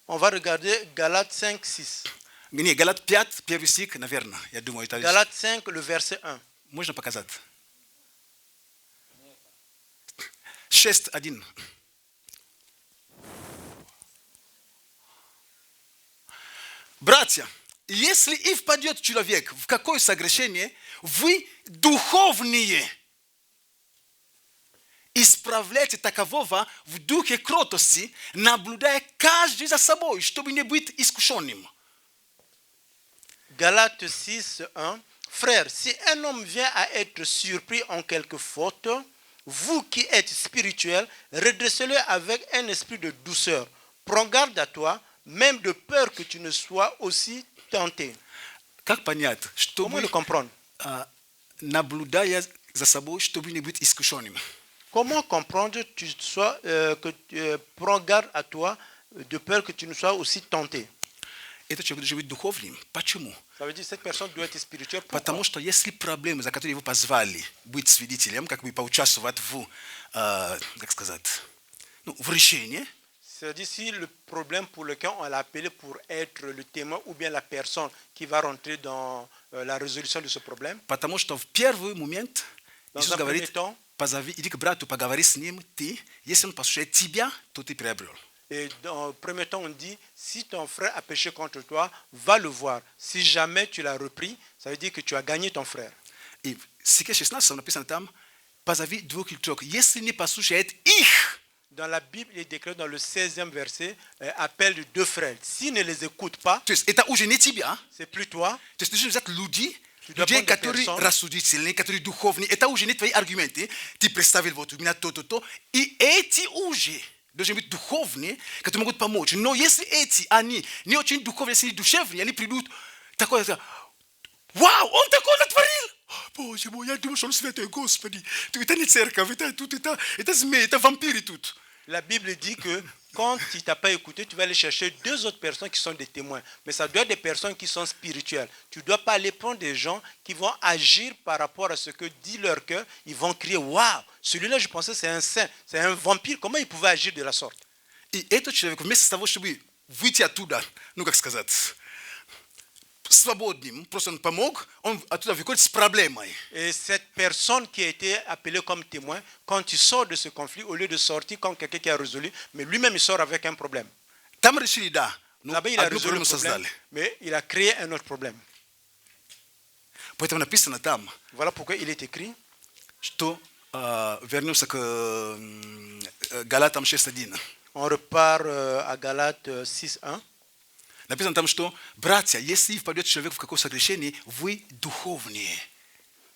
On va regarder Galates 5, 6. Не, Галат 5, первый стих, наверное, я думаю, это Galates 5, le verset 1. можно показать. 6:1. Братья, если и впадет человек в какое согрешение, вы духовные, исправляйте такового в духе кротости, наблюдая каждый за собой, чтобы не быть искушенным. Galates 6, 1. Frères, si un homme vient à être surpris en quelque faute, vous qui êtes spirituels, redressez-le avec un esprit de douceur. Prends garde à toi, même de peur que tu ne sois aussi tenté. Как понять, Comment le чтобы, comprendre? наблюдая за собой, чтобы не быть искушенным? Comment comprendre que tu prends garde à toi, de peur que tu ne sois aussi tenté? Этот человек должен быть духовным. Почему? Ça veut dire que cette personne doit être spirituelle. Pourquoi? Потому что если проблемы, за которые его позвали быть свидетелем, как бы поучаствовать в, как сказать, ну, в решении, C'est-à-dire si le problème pour lequel on l'a appelé pour être le témoin ou bien la personne qui va rentrer dans la résolution de ce problème. потому что в первый момент Dans Иисус un premier говорит, temps, позови, иди к брату, поговори с ним, ты, если он послушает тебя, то ты приобрел. et dans le premier temps, on dit, si ton frère a péché contre toi, va le voir. Si jamais tu l'as repris, ça veut dire que tu as gagné ton frère. И в стихе 16 написано там, позови двух или трех, если не послушает их, Dans la Bible, il est déclaré dans le 16e verset, appel de deux frères. S'il ne les écoute pas, то есть это уже не тебя, c'est plus toi. то есть нужно взять людей, Tu dois людей, prendre des которые personnes. рассудительные, которые духовные, это уже не твои аргументы, ты представил вот у меня то, и эти уже должны быть духовные, которые могут помочь. Но если эти, они не очень духовные, если не душевные, они придут такое, вау, он такое натворил! Боже мой, я думал, что он святой, Господи, это не церковь, это змеи, это вампиры тут. La Bible dit que quand il ne t'a pas écouté, tu vas aller chercher deux autres personnes qui sont des témoins. Mais ça doit être des personnes qui sont spirituelles. Tu ne dois pas aller prendre des gens qui vont agir par rapport à ce que dit leur cœur. Ils vont crier, waouh, celui-là, je pensais c'est un saint, c'est un vampire. Comment il pouvait agir de la sorte? И этот человек, вместо того, чтобы выйти оттуда, ну как сказать, свободным, просто он помог, он оттуда выходит с проблемой. Et cette personne qui a été appelée comme témoin, quand il sort de ce conflit, au lieu de sortir comme quelqu'un qui a résolu, mais lui-même il sort avec un problème. Там решили, да, ну, Là-bas, il a одну résolu le проблему problème, создали. mais il a créé un autre problème. Поэтому написано там, Voilà pourquoi il est écrit. что вернемся к Галатам 6:1. On repart à Galates 6.1. Написано там, что, братья, если впадет человек в какое согрешение, вы духовные.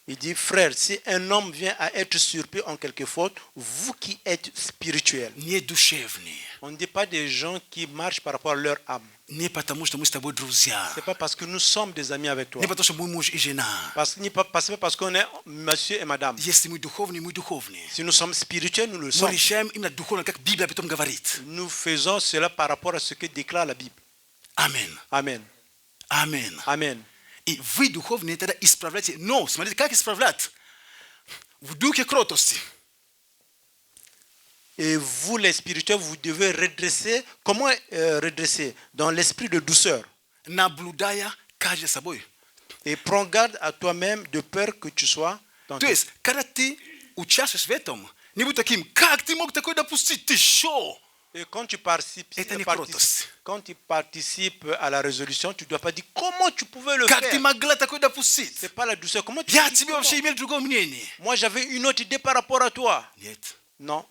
Il dit, frère, si un homme vient à être surpris en quelque faute, vous qui êtes spirituels. Не душевные. On ne dit pas des gens qui marchent par rapport à leur âme. Не потому, что мы с тобой друзья. Ce n'est pas parce que nous sommes des amis avec toi. Не потому, что мы муж и жена. Ce n'est pas parce qu'on est monsieur et madame. Если мы духовные, мы духовные. Si nous sommes spirituels, nous le Мы sommes. решаем именно духовно, как Библия об этом говорит. Nous faisons cela par rapport à ce que déclare la Bible. Аминь. Amen. Аминь. Amen. И вы духовные тогда исправляйте. Но, смотрите, как исправлять? v duhu krotosti. Et vous, les spirituels, vous devez redresser. Comment redresser? Dans l'esprit de douceur. Na bludaya kaja saboi. Et prends garde à toi-même de peur que tu sois tenté. To jest, kada ti učašaš vetom, ni bu takim, kak ti mogu tako da pustiti šo? Et quand tu participes, Et t'as krotos. quand tu participes à la résolution, tu ne dois pas dire comment tu pouvais le Kak ti faire. magla tako da pustiti? C'est pas la douceur. Comment tu Ja dis ti bi comment? uopće imeli drugo mnjenje. Moi, j'avais une autre idée par rapport à toi. Niet, Non,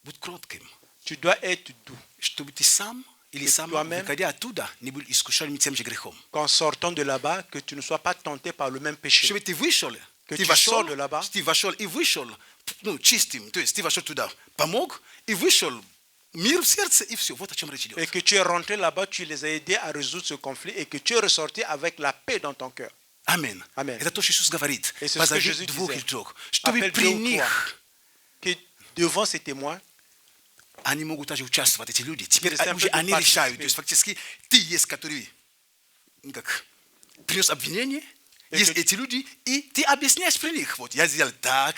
bud krotkim. tu dois être doux. Što bi ti sam ili Et sama toi-même? vikadia tuda ni bil iskušali micem že grehom. Qu'en sortant de là-bas, que tu ne sois pas tenté par le même péché. Što bi ti vyšol, Que ti tu sors vašol, de là-bas. ti vašol i vyšol, no, čistim, to jest ti vašol tuda pomog i vyšol mir v srce i все, вот о чем речь Et идет. que tu es rentré là-bas, tu les as aidés à résoudre ce conflit et que tu es ressorti avec la paix dans ton cœur. Amen. Amen. Это то, что Иисус говорит. Et c'est ce que Позови Jésus двух disait. или трех, чтобы Appelle при deux ou них Que devant ces témoins, они могут также участвовать, эти люди. Теперь C'est un уже peu de они решают. participer. То есть фактически ты есть, который как, принес обвинение, Et есть que- эти люди, и ты объясняешь при них. Вот я сделал так,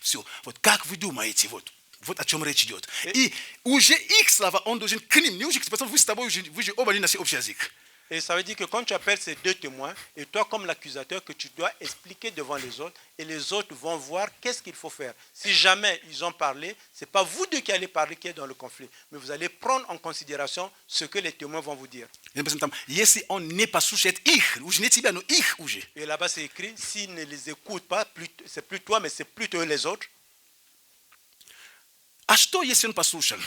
все. Вот как вы думаете, вот о чем речь идет. И уже их слова, он должен к ним, не уже, потому что вы с тобой вы же оба нашли общий язык. et ça veut dire que quand tu appelles ces deux témoins, et toi comme l'accusateur, que tu dois expliquer devant les autres, et les autres vont voir qu'est-ce qu'il faut faire. Si jamais ils ont parlé, ce n'est pas vous deux qui allez parler qui est dans le conflit, mais vous allez prendre en considération ce que les témoins vont vous dire. Если он не послушает их, уже не тебя, но их уже. Et là-bas c'est écrit, s'ils ne les écoutent pas, c'est plus toi, mais c'est plutôt les autres. А что, если он послушал?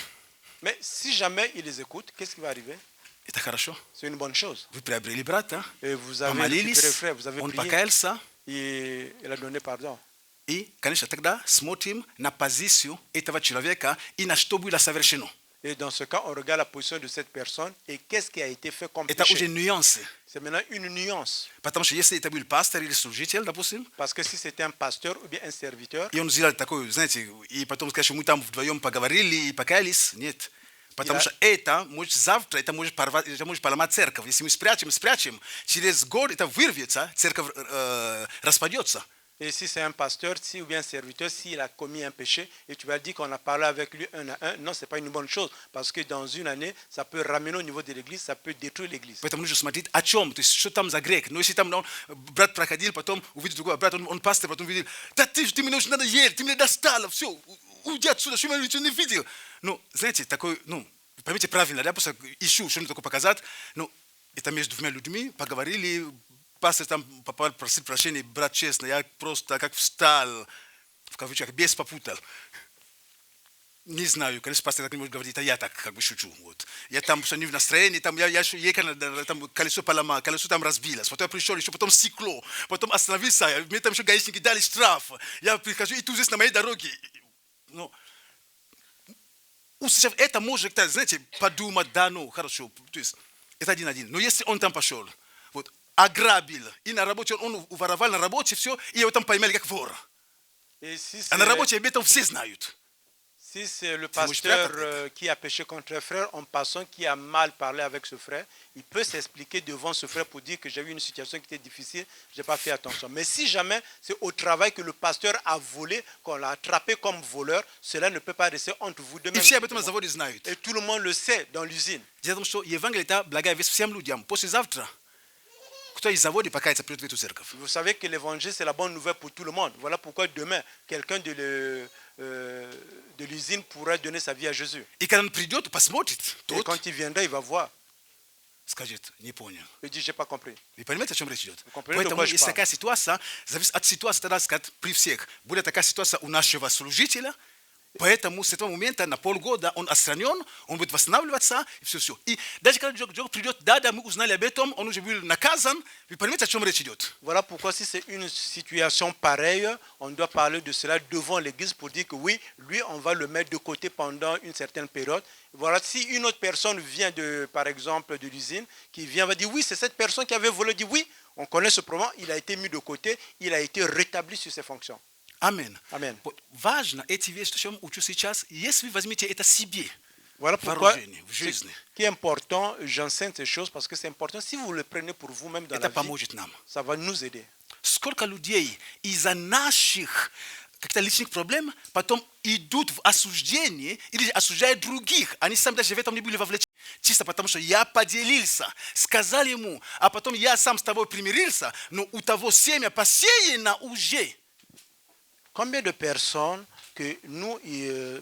Mais si jamais ils les écoutent, qu'est-ce qui va arriver? Это хорошо. C'est une bonne chose. Вы приобрели брата, Et vous avez помолились, récupéré frère, vous avez он prié, покаялся, et il a donné pardon. и, конечно, тогда смотрим на позицию этого человека и на что было совершено. Et dans ce cas, on regarde la position de cette personne et qu'est-ce qui a été fait comme Это уже péché. нюансы. C'est maintenant une nuance. Потому что если это был пастор или служитель, допустим, Parce que si c'était un pasteur ou bien un serviteur, и он сделал такое, знаете, и потом сказать, что мы там вдвоем поговорили и покаялись, нет. Потому Я- что это может завтра, это может поломать церковь. Если мы спрячем, через год это вырвется, церковь распадется. et si c'est un pasteur si, ou bien un serviteur, s'il a commis un péché, et tu vas dire qu'on a parlé avec lui un à un, non, ce n'est pas une bonne chose. Parce que dans une année, ça peut ramener au niveau de l'église, ça peut détruire l'église. Поэтому нужно смотреть, о чем, то есть что там за грех. Но если там брат проходил, потом увидел другого брата, он пастор, потом увидел, да ты мне уже надоел, ты меня достала, все, уйди отсюда, что я ничего не видел. Ну, знаете, такой, ну, поймите правильно, я просто ищу что-нибудь такое показать, ну, это между двумя людьми, поговорили, пастор там попал, просил прощения, брат, честно, я просто как встал, в кавычках, без попутал. Не знаю, конечно, пастор так не может говорить, а я так как бы шучу. Вот. Я там что не в настроении, там я ехал, там колесо поломал, колесо там разбилось. Потом я пришел, еще потом стекло, потом остановился, мне там еще гаишники дали штраф. Я прихожу, и тут здесь на моей дороге. Ну, услышав это, может, знаете, подумать, да, ну, хорошо, то есть это один. Но если он там пошел, вот, ограбил, и на работе он воровал на работе все, и его там поймали как вора. Et si А на c'est работе об этом все знают. si c'est le C'est pasteur mouche qui a péché contre un frère, en passant, qui a mal parlé avec ce frère, il peut s'expliquer devant ce frère pour dire que j'ai eu une situation qui était difficile, je n'ai pas fait attention. Mais si jamais c'est au travail que le pasteur a volé, qu'on l'a attrapé comme voleur, cela ne peut pas rester entre vous deux И mêmes. все об этом на заводе знают. Et tout le monde le sait dans l'usine. Дело в том, что Евангелие это благая весть всем людям. Послезавтра кто из завода покается, придет в эту церковь. Vous savez que l'évangile, c'est la bonne nouvelle pour tout le monde. Voilà pourquoi demain, quelqu'un de l'usine pourra donner sa vie à Jésus. И когда он придет, посмотрит, Et тот quand il viendra, il va voir. скажет, не понял. Il dit, j'ai pas compris. Вы понимаете, о чем речь идет? comprenez de Поэтому quoi je есть parle? такая ситуация, зависит от ситуации, тогда сказать, при всех. Будет такая ситуация у нашего служителя, поэтому с этого момента на полгода он отстранен, он будет восстанавливаться, и все. И даже когда Джок придет, да, мы узнали об этом, он уже был наказан, вы понимаете, о чем речь идет? Voilà pourquoi si c'est une situation pareille, on doit parler de cela devant l'église pour dire que oui, lui, on va le mettre de côté pendant une certaine période. Voilà, si une autre personne vient par exemple, de l'usine, qui vient, va dire oui, c'est cette personne qui avait volé, dit oui, on connaît ce problème, il a été mis de côté, il a été rétabli sur ses fonctions. Amen. Amen. Важно эти вещи, что я учу сейчас, если вы возьмете это себе, Voilà pourquoi вооружение, в жизни, ce qui est important, j'enseigne ces choses parce que c'est important. Si vous le prenez pour vous-même dans это la vie, поможет нам. ça va nous aider. сколько людей из-за наших каких-то личных проблем потом идут в осуждение или осуждают других. Они сами даже в этом не были вовлечены. Чисто потому, что я поделился, сказал ему, а потом я сам с тобой примирился, но у того семя посеяно уже. Combien de personnes que nous,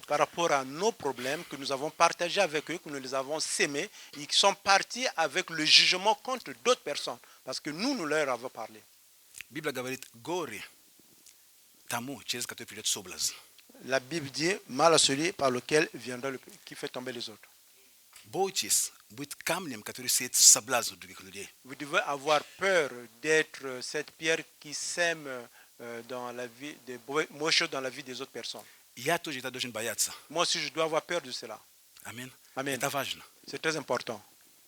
par rapport à nos problèmes, que nous avons partagés avec eux, que nous les avons sémés, ils sont partis avec le jugement contre d'autres personnes, parce que nous leur avons parlé. Библия говорит, горе тому, через который придет соблазн. La Bible dit, mal à celui par lequel viendra qui fait tomber les autres. Бойтесь быть камнем, который сеет соблазн у других людей. Vous devez avoir peur d'être cette pierre qui sème dans la vie des mauvaises choses dans la vie des autres personnes. Я тоже это должен бояться. Moi aussi, je dois avoir peur de cela. Аминь. Amen. Это важно. C'est très important.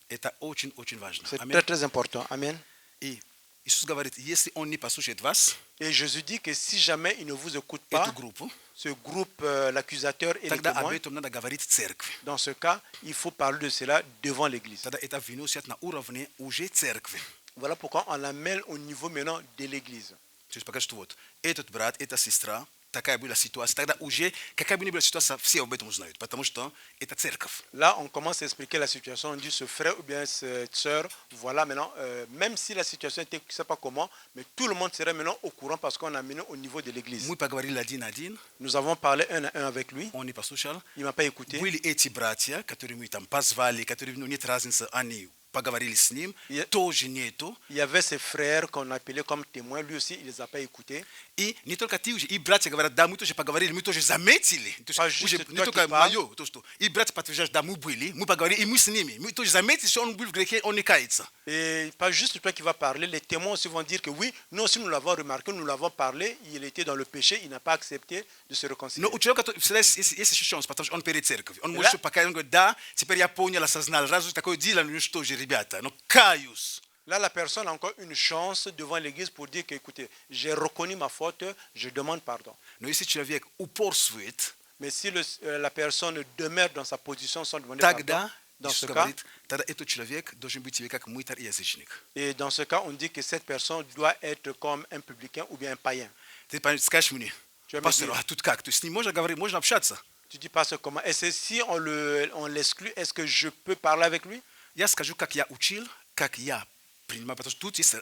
Это очень-очень важно. C'est Аминь. très important. Amen. И Иисус говорит, если он не послушает вас, Et Jésus dit que si jamais il ne vous écoute pas, эту группу, ce groupe, l'accusateur et les тогда об témoins, этом надо говорить церкви. dans ce cas, il faut parler de cela devant l'Église. Тогда это выносят на уровне уже церкви. Voilà pourquoi on l'amène au niveau maintenant de l'Église. То есть пока что вот этот брат, эта сестра, такая была ситуация. Тогда уже, какая бы ни была ситуация, все об этом узнают, потому что это церковь. Là, on commence à expliquer la situation. On dit ce frère ou bien cette sœur, voilà maintenant, même si la situation était, je ne sais pas comment, mais tout le monde serait maintenant au courant parce qu'on a amené au niveau de l'église. Мы поговорили один на один, Nous avons parlé un à un avec lui. он не послушал. Il ne m'a pas écouté. Были эти братья, которые мы там позвали, которые, ну, нет разницы, они поговорили с ним, тоже нету. Il y avait ses frères qu'on appelait comme témoins. Lui aussi, il ne les a pas écoutés. И не только ты уже, и братья говорят, да, мы тоже поговорили, мы тоже заметили. То Pas есть juste уже toi не qui только parles. мое, то, что и братья подтверждают, да, мы были, мы поговорили, и мы с ними. Мы тоже заметили, что он был в грехе, он не кается. Et pas juste toi qui vas parler. Les témoins aussi vont dire que oui, nous aussi nous l'avons remarqué, nous l'avons parlé. Il était dans le péché, il n'a pas accepté de se réconcilier. Но у человека всегда есть еще шанс, потому что он перед церковью. Он может показать, он говорит, да, теперь я понял, осознал, разве такое дело, ну что же, ребята, ну каюсь. Là, la personne a encore une chance devant l'église pour dire que, écoutez, j'ai reconnu ma faute, je demande pardon. Но если человек упорствует, Mais si la personne demeure dans sa position sans demander тогда, pardon, dans Иисус ce cas, говорит, тогда этот человек должен быть тебе как мытарь и язычник. et dans ce cas, on dit que cette personne doit être comme un publicain ou bien un païen. Ты скажешь мне, Tu vas me пастор, dire, а тут как? То есть с ним можно говорить, можно общаться? tu dis pas ce comment. Et c'est si on l'exclut, est-ce que je peux parler avec lui? Я скажу, как я учил, как я принимаю, потому что тут есть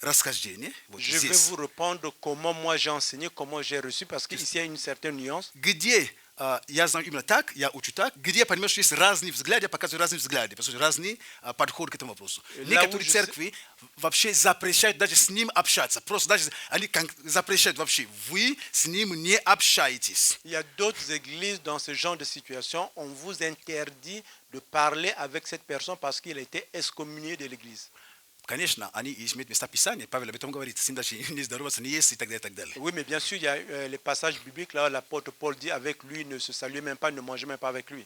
расхождение. Вот Je vais здесь. vous répondre comment moi j'ai enseigné, comment j'ai reçu, parce qu'ici il y a une certaine nuance. Где я знаю именно так, я учу так, где я понимаю, что есть разные взгляды, я показываю разные взгляды, потому что разные подходы к этому вопросу. Некоторые церкви вообще запрещают даже с ним общаться. Просто даже они запрещают вообще, вы с ним не общаетесь. Il y a d'autres églises dans ce genre de situation, on vous interdit de parler avec cette personne parce qu'il a été excommunié de l'église. Конечно, они имеют места Писания, Павел об этом говорит, с ним даже не здороваться, не есть и так далее, и так далее. Oui, mais bien sûr, il y a les passages bibliques là, l'apôtre Paul dit avec lui, ne se saluez même pas, ne mangez même pas avec lui.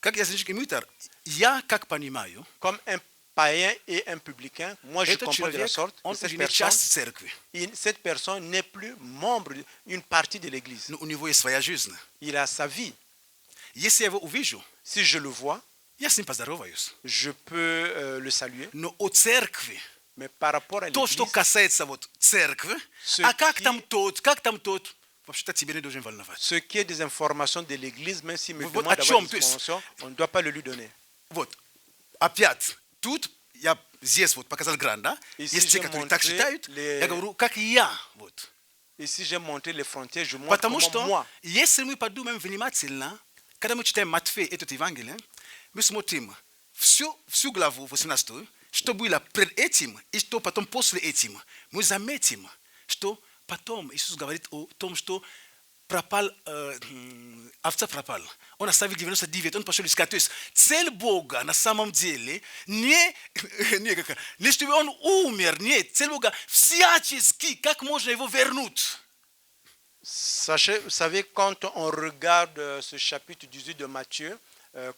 Как язычник и мытарь, я как понимаю, Comme un païen et un publicain, moi je этот comprends de la человек, sorte он que cette уже не personne, часть церкви, cette personne n'est plus membre d'une partie de l'église. но у него есть своя жизнь. Il a sa vie. Если я его увижу, Si je le vois, я с ним поздороваюсь. je peux le saluer. Но о церкви, Mais par rapport à то, l'église, что касается вот церкви, а как там тот, вообще-то тебе не должен волновать. ce qui est des informations de l'église, même s'il me Вот demande о d'avoir чем, des то есть, informations, on ne doit pas le lui donner. Вот, опять, тут я здесь вот показал грань, да? Ici, Есть те, j'ai которые так montré считают, les- я говорю, как и я, вот. Ici, j'ai montré les frontières, je montre Потому comment что, moi. если мы подумаем внимательно, когда мы читаем Матфея, этот Евангелие, мы смотрим всю главу 18, что было пред этим и что потом после этим. Мы заметим, что потом Иисус говорит о том, что овца пропал. Он оставил 99, он пошел искать. То есть цель Бога на самом деле не чтобы он умер, нет. Цель Бога всячески, как можно его вернуть. Sachez, vous savez, quand on regarde ce chapitre 18 de Matthieu,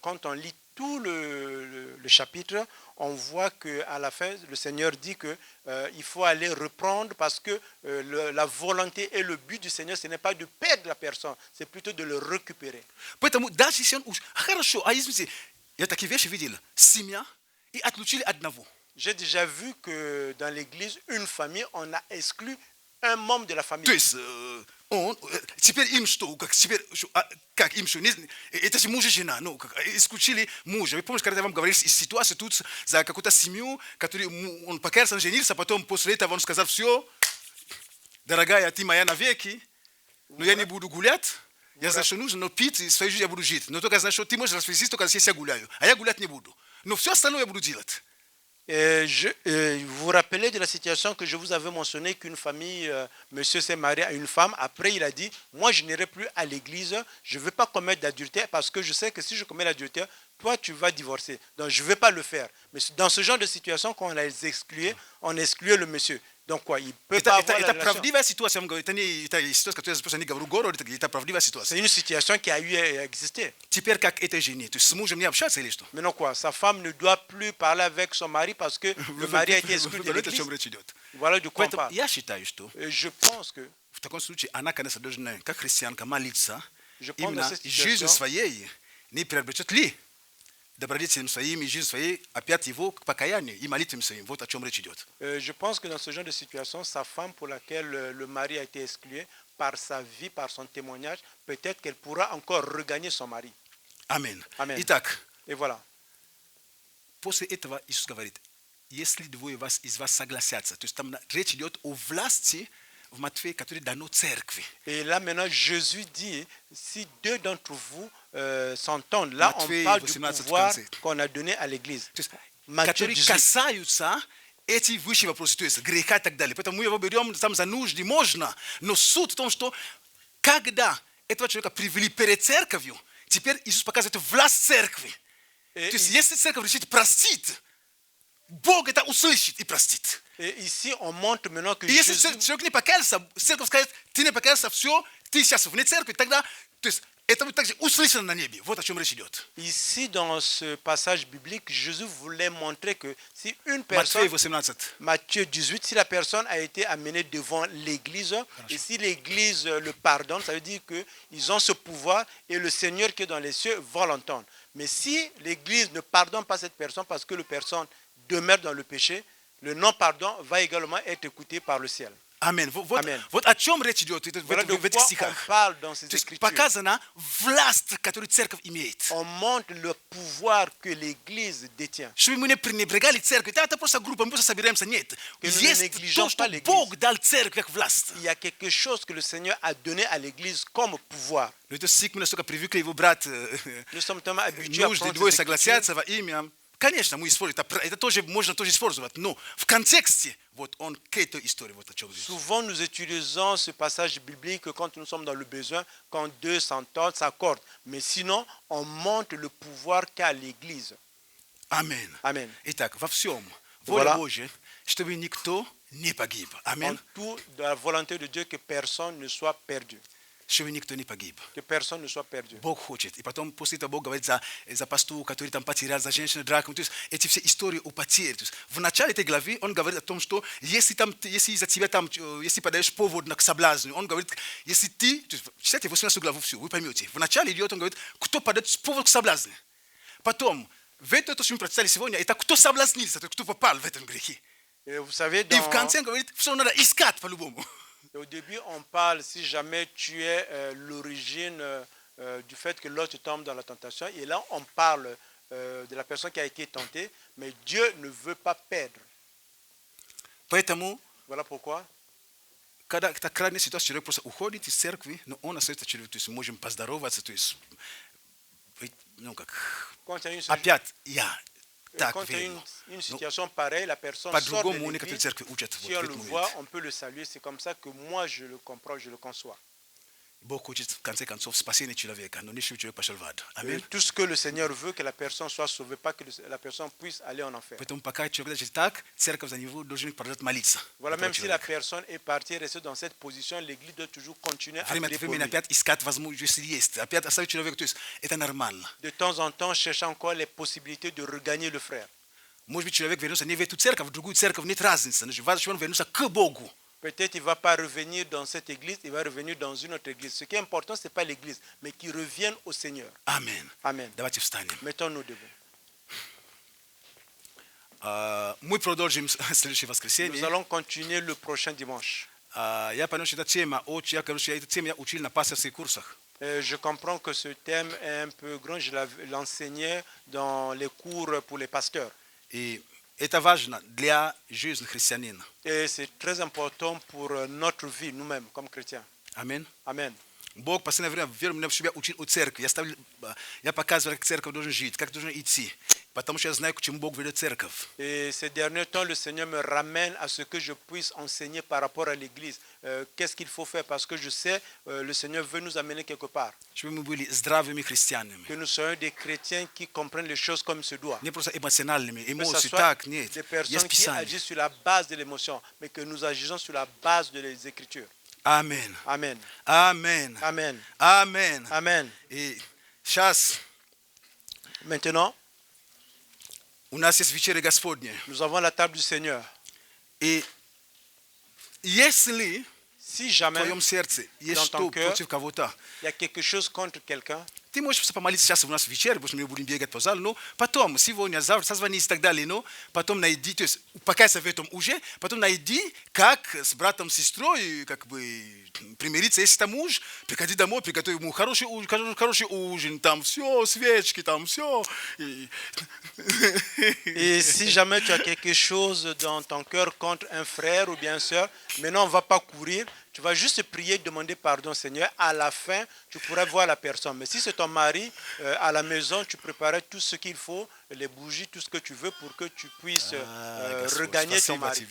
quand on lit tout le chapitre, on voit qu'à la fin, le Seigneur dit qu'il faut aller reprendre parce que la volonté et le but du Seigneur, ce n'est pas de perdre la personne, c'est plutôt de le récupérer. Поэтому даже если он хорошо, а если я такие вещи видел, семья и отлучили одного. J'ai déjà vu que dans l'église, une famille, on a exclu un membre de la famille. То есть теперь им что, как им что, это же муж и жена, ну, исключили мужа. Вы помните, когда я вам говорил ситуацию тут за какую-то семью, который он покаялся, женился, потом после этого он сказал, все, дорогая, ты моя навеки, но я не буду гулять, я знаю, что нужно, но пить, и свою жизнь я буду жить. Но только знаю, что ты можешь развестись, только если я гуляю, а я гулять не буду. Но все остальное я буду делать. Vous vous rappelez de la situation que je vous avais mentionné qu'une famille, monsieur s'est marié à une femme. Après, il a dit, moi, je n'irai plus à l'église. Je ne veux pas commettre d'adultère parce que je sais que si je commets l'adultère, toi, tu vas divorcer. Donc, je ne vais pas le faire. Mais dans ce genre de situation, quand on a exclué, on excluait le monsieur. Donc, quoi, il ne peut pas avoir la relation. C'est une situation qui a eu à exister. Теперь как это жене? То есть с мужем не общаться или что? Maintenant, quoi, sa femme ne doit plus parler avec son mari parce que le mari a été exclu de О l'église. чем речь идет. Voilà de quoi on Поэтому parle. я считаю, что Et je pense que в таком случае она, конечно, должна, как христианка, молиться je pense dans именно cette жизнью situation, своей, не приобретет ли добродетелям своим и жизнь своей опять его к покаянию и молитвам своим. Вот о чем речь идет. je pense que dans ce genre de situation, sa femme pour laquelle le mari a été exclu, par sa vie, par son témoignage, peut-être qu'elle pourra encore regagner son mari. Аминь. Amen. Итак, Et voilà. после этого Иисус говорит, если двое из вас согласятся, то есть там речь идет о власти в Матфея, которое дано церкви. Et là maintenant, Jésus dit, si deux d'entre vous s'entendent, là Matthieu on parle du 18, pouvoir 15. qu'on a donné à l'Église. То есть, Matthieu которые 18. касаются эти высшие вопросы, то есть греха и так далее. Поэтому мы его берем там за нужды, можно, но суть в том, что когда этого человека привели перед церковью, теперь Иисус показывает власть церкви. То есть если церковь решит простить, Бог это услышит и простит. Et ici, on montre maintenant que И если Jésus, человек не покаялся, церковь скажет, ты не покаялся, все, ты сейчас вне церкви, тогда, то есть это будет также услышано на небе. Вот о чем речь идет. ici dans ce passage biblique, Jésus voulait montrer que si une Матфея personne, 18. Matthieu 18, si la personne a été amenée devant l'Église, et si l'Église le pardonne, ça veut dire qu'ils ont ce pouvoir et le Seigneur qui est dans les cieux va l'entendre. Mais si l'Église ne pardonne pas cette personne parce que la personne demeure dans le péché, le non-pardon va également être écouté par le ciel. Аминь. Аминь. Вот о чем речь идет Voilà de в этих quoi on стихах. parle dans ces То есть Écritures. показана власть, которую церковь имеет. On montre le pouvoir que l'Église détient. Чтобы мы не пренебрегали церковью. Да, это просто группа, мы просто собираемся. Нет. Que nous ne Есть négligeons то, что pas l'Église. Бог дал церкви как власть. Il y a quelque chose que le Seigneur a donné à l'Église comme pouvoir. Но это стих мы настолько привыкли его брать. Nous sommes tellement habitués à Нужды prendre двое ces Écritures. согласятся во имя. Конечно, мы используем. Это тоже можно тоже использовать. Но в контексте вот он к этой истории вот о чем речь. Souvent, nous utilisons ce passage biblique quand nous sommes dans le besoin, quand deux s'entendent, s'accordent. Mais sinon, on montre le pouvoir qu'a l'Église. Аминь. Amen. Итак, во всем воля Voilà. Божья, чтобы никто не погиб. En Аминь. tout, de la volonté de Dieu, que personne ne soit perdu. Чтобы никто не погиб. Que personne ne soit perdu. Бог хочет. И потом после этого Бог говорит за пасту, который там потерял, за женщину драком. То есть эти все истории о потере. То есть в начале этой главы он говорит о том, что если из-за тебя там, если подаешь повод к соблазну, он говорит, если ты, то есть, читайте 18 главу всю, вы поймете. В начале идет, он говорит, кто подает повод к соблазну. Потом, в это, то, что мы прочитали сегодня, это кто соблазнился, кто попал в этом грехе. Et vous savez, И в конце он говорит, все надо искать по-любому. au début, on parle si jamais tu es l'origine du fait que l'autre tombe dans la tentation. Et là, on parle de la personne qui a été tentée, mais Dieu ne veut pas perdre. Поэтому, Voilà pourquoi. когда это крайняя ситуация, человек просто уходит из церкви, но он остается человек, то есть можем поздороваться, то есть, ну как, Quand il y a une, опять я так quand il y a верю. une situation pareille, la personne sort de По-другому некоторые l'église. церкви учат вот Si в on le этот voit, момент. on peut le saluer. C'est comme ça que moi, je le comprends, je le conçois. Бог хочет в конце концов спасения человека, но не чтобы человек пошел в ад. Et Аминь. tout ce que le Seigneur veut, que la personne soit sauvée, pas que la personne puisse aller en enfer. Поэтому пока человек даже так, церковь за него должен продолжать молиться. Voilà, Этого même si la человека. personne est partie, restée dans cette position, l'Église doit toujours continuer à Время prier от pour времени lui. опять искать возможность, если есть. Опять оставить человека, то есть это нормально. De temps en temps, chercher encore les possibilités de regagner le frère. Может быть, человек вернулся не в эту церковь, в другую церковь, нет разницы. Но важно, он вернулся к Богу. Peut-être il ne va pas revenir dans cette église, il va revenir dans une autre église. Ce qui est important, ce n'est pas l'église, mais qu'il revienne au Seigneur. Аминь. Amen. Давайте встанем. Mettons-nous debout. Мы продолжим следующее Nous воскресенье. allons continuer le prochain dimanche. Я понял, что эта тема очень, я говорю, что эту тему я учил на пасторских курсах. Je comprends que ce thème est un peu grand. Je l'enseignais dans les cours pour les pasteurs. И это важно для жизни христианина. Et c'est très important pour notre vie, nous-mêmes, comme chrétiens. Аминь. Amen. Бог в последнее время веру меня, чтобы я учил у церкви. Я показывал, как церковь должна жить, как должна идти. Потому что я знаю, к чему Бог ведет церковь. Et ces derniers temps, le Seigneur me ramène à ce que je puisse enseigner par rapport à l'Église. Qu'est-ce qu'il faut faire? Parce que je sais, le Seigneur veut nous amener quelque part. Чтобы мы были здравыми христианами. Que nous soyons des chrétiens qui comprennent les choses comme se doit. Не просто эмоциональными, Que ce эмоции, soit так, нет. des Есть personnes qui Писание. agissent sur la base de l'émotion, mais que nous agissons sur la base des Écritures. Аминь. Amen. Аминь. Amen. Аминь. Amen. И сейчас Maintenant, у нас есть вечеря Господня. nous avons la table du Seigneur. И если Si в jamais твоем сердце есть Dans что ton cœur, против кого-то, il y a quelque chose contre quelqu'un, ты можешь просто помолиться сейчас у нас вечеря, потому что мы будем бегать по залу, но потом, сегодня, завтра, созвонись и так далее, но потом найди, то есть покайся в этом уже, потом найди, как с братом, сестрой, как бы примириться, если там муж, приходи домой, приготовь ему хороший ужин, там все, свечки, там все. et si jamais tu as quelque chose dans ton cœur contre un frère ou bien une soeur, maintenant on ne va pas courir, tu vas juste prier, demander pardon Seigneur. À la fin, tu pourras voir la personne. Mais si c'est ton mari, à la maison, tu préparais tout ce qu'il faut, les bougies, tout ce que tu veux pour que tu puisses regagner ton mari.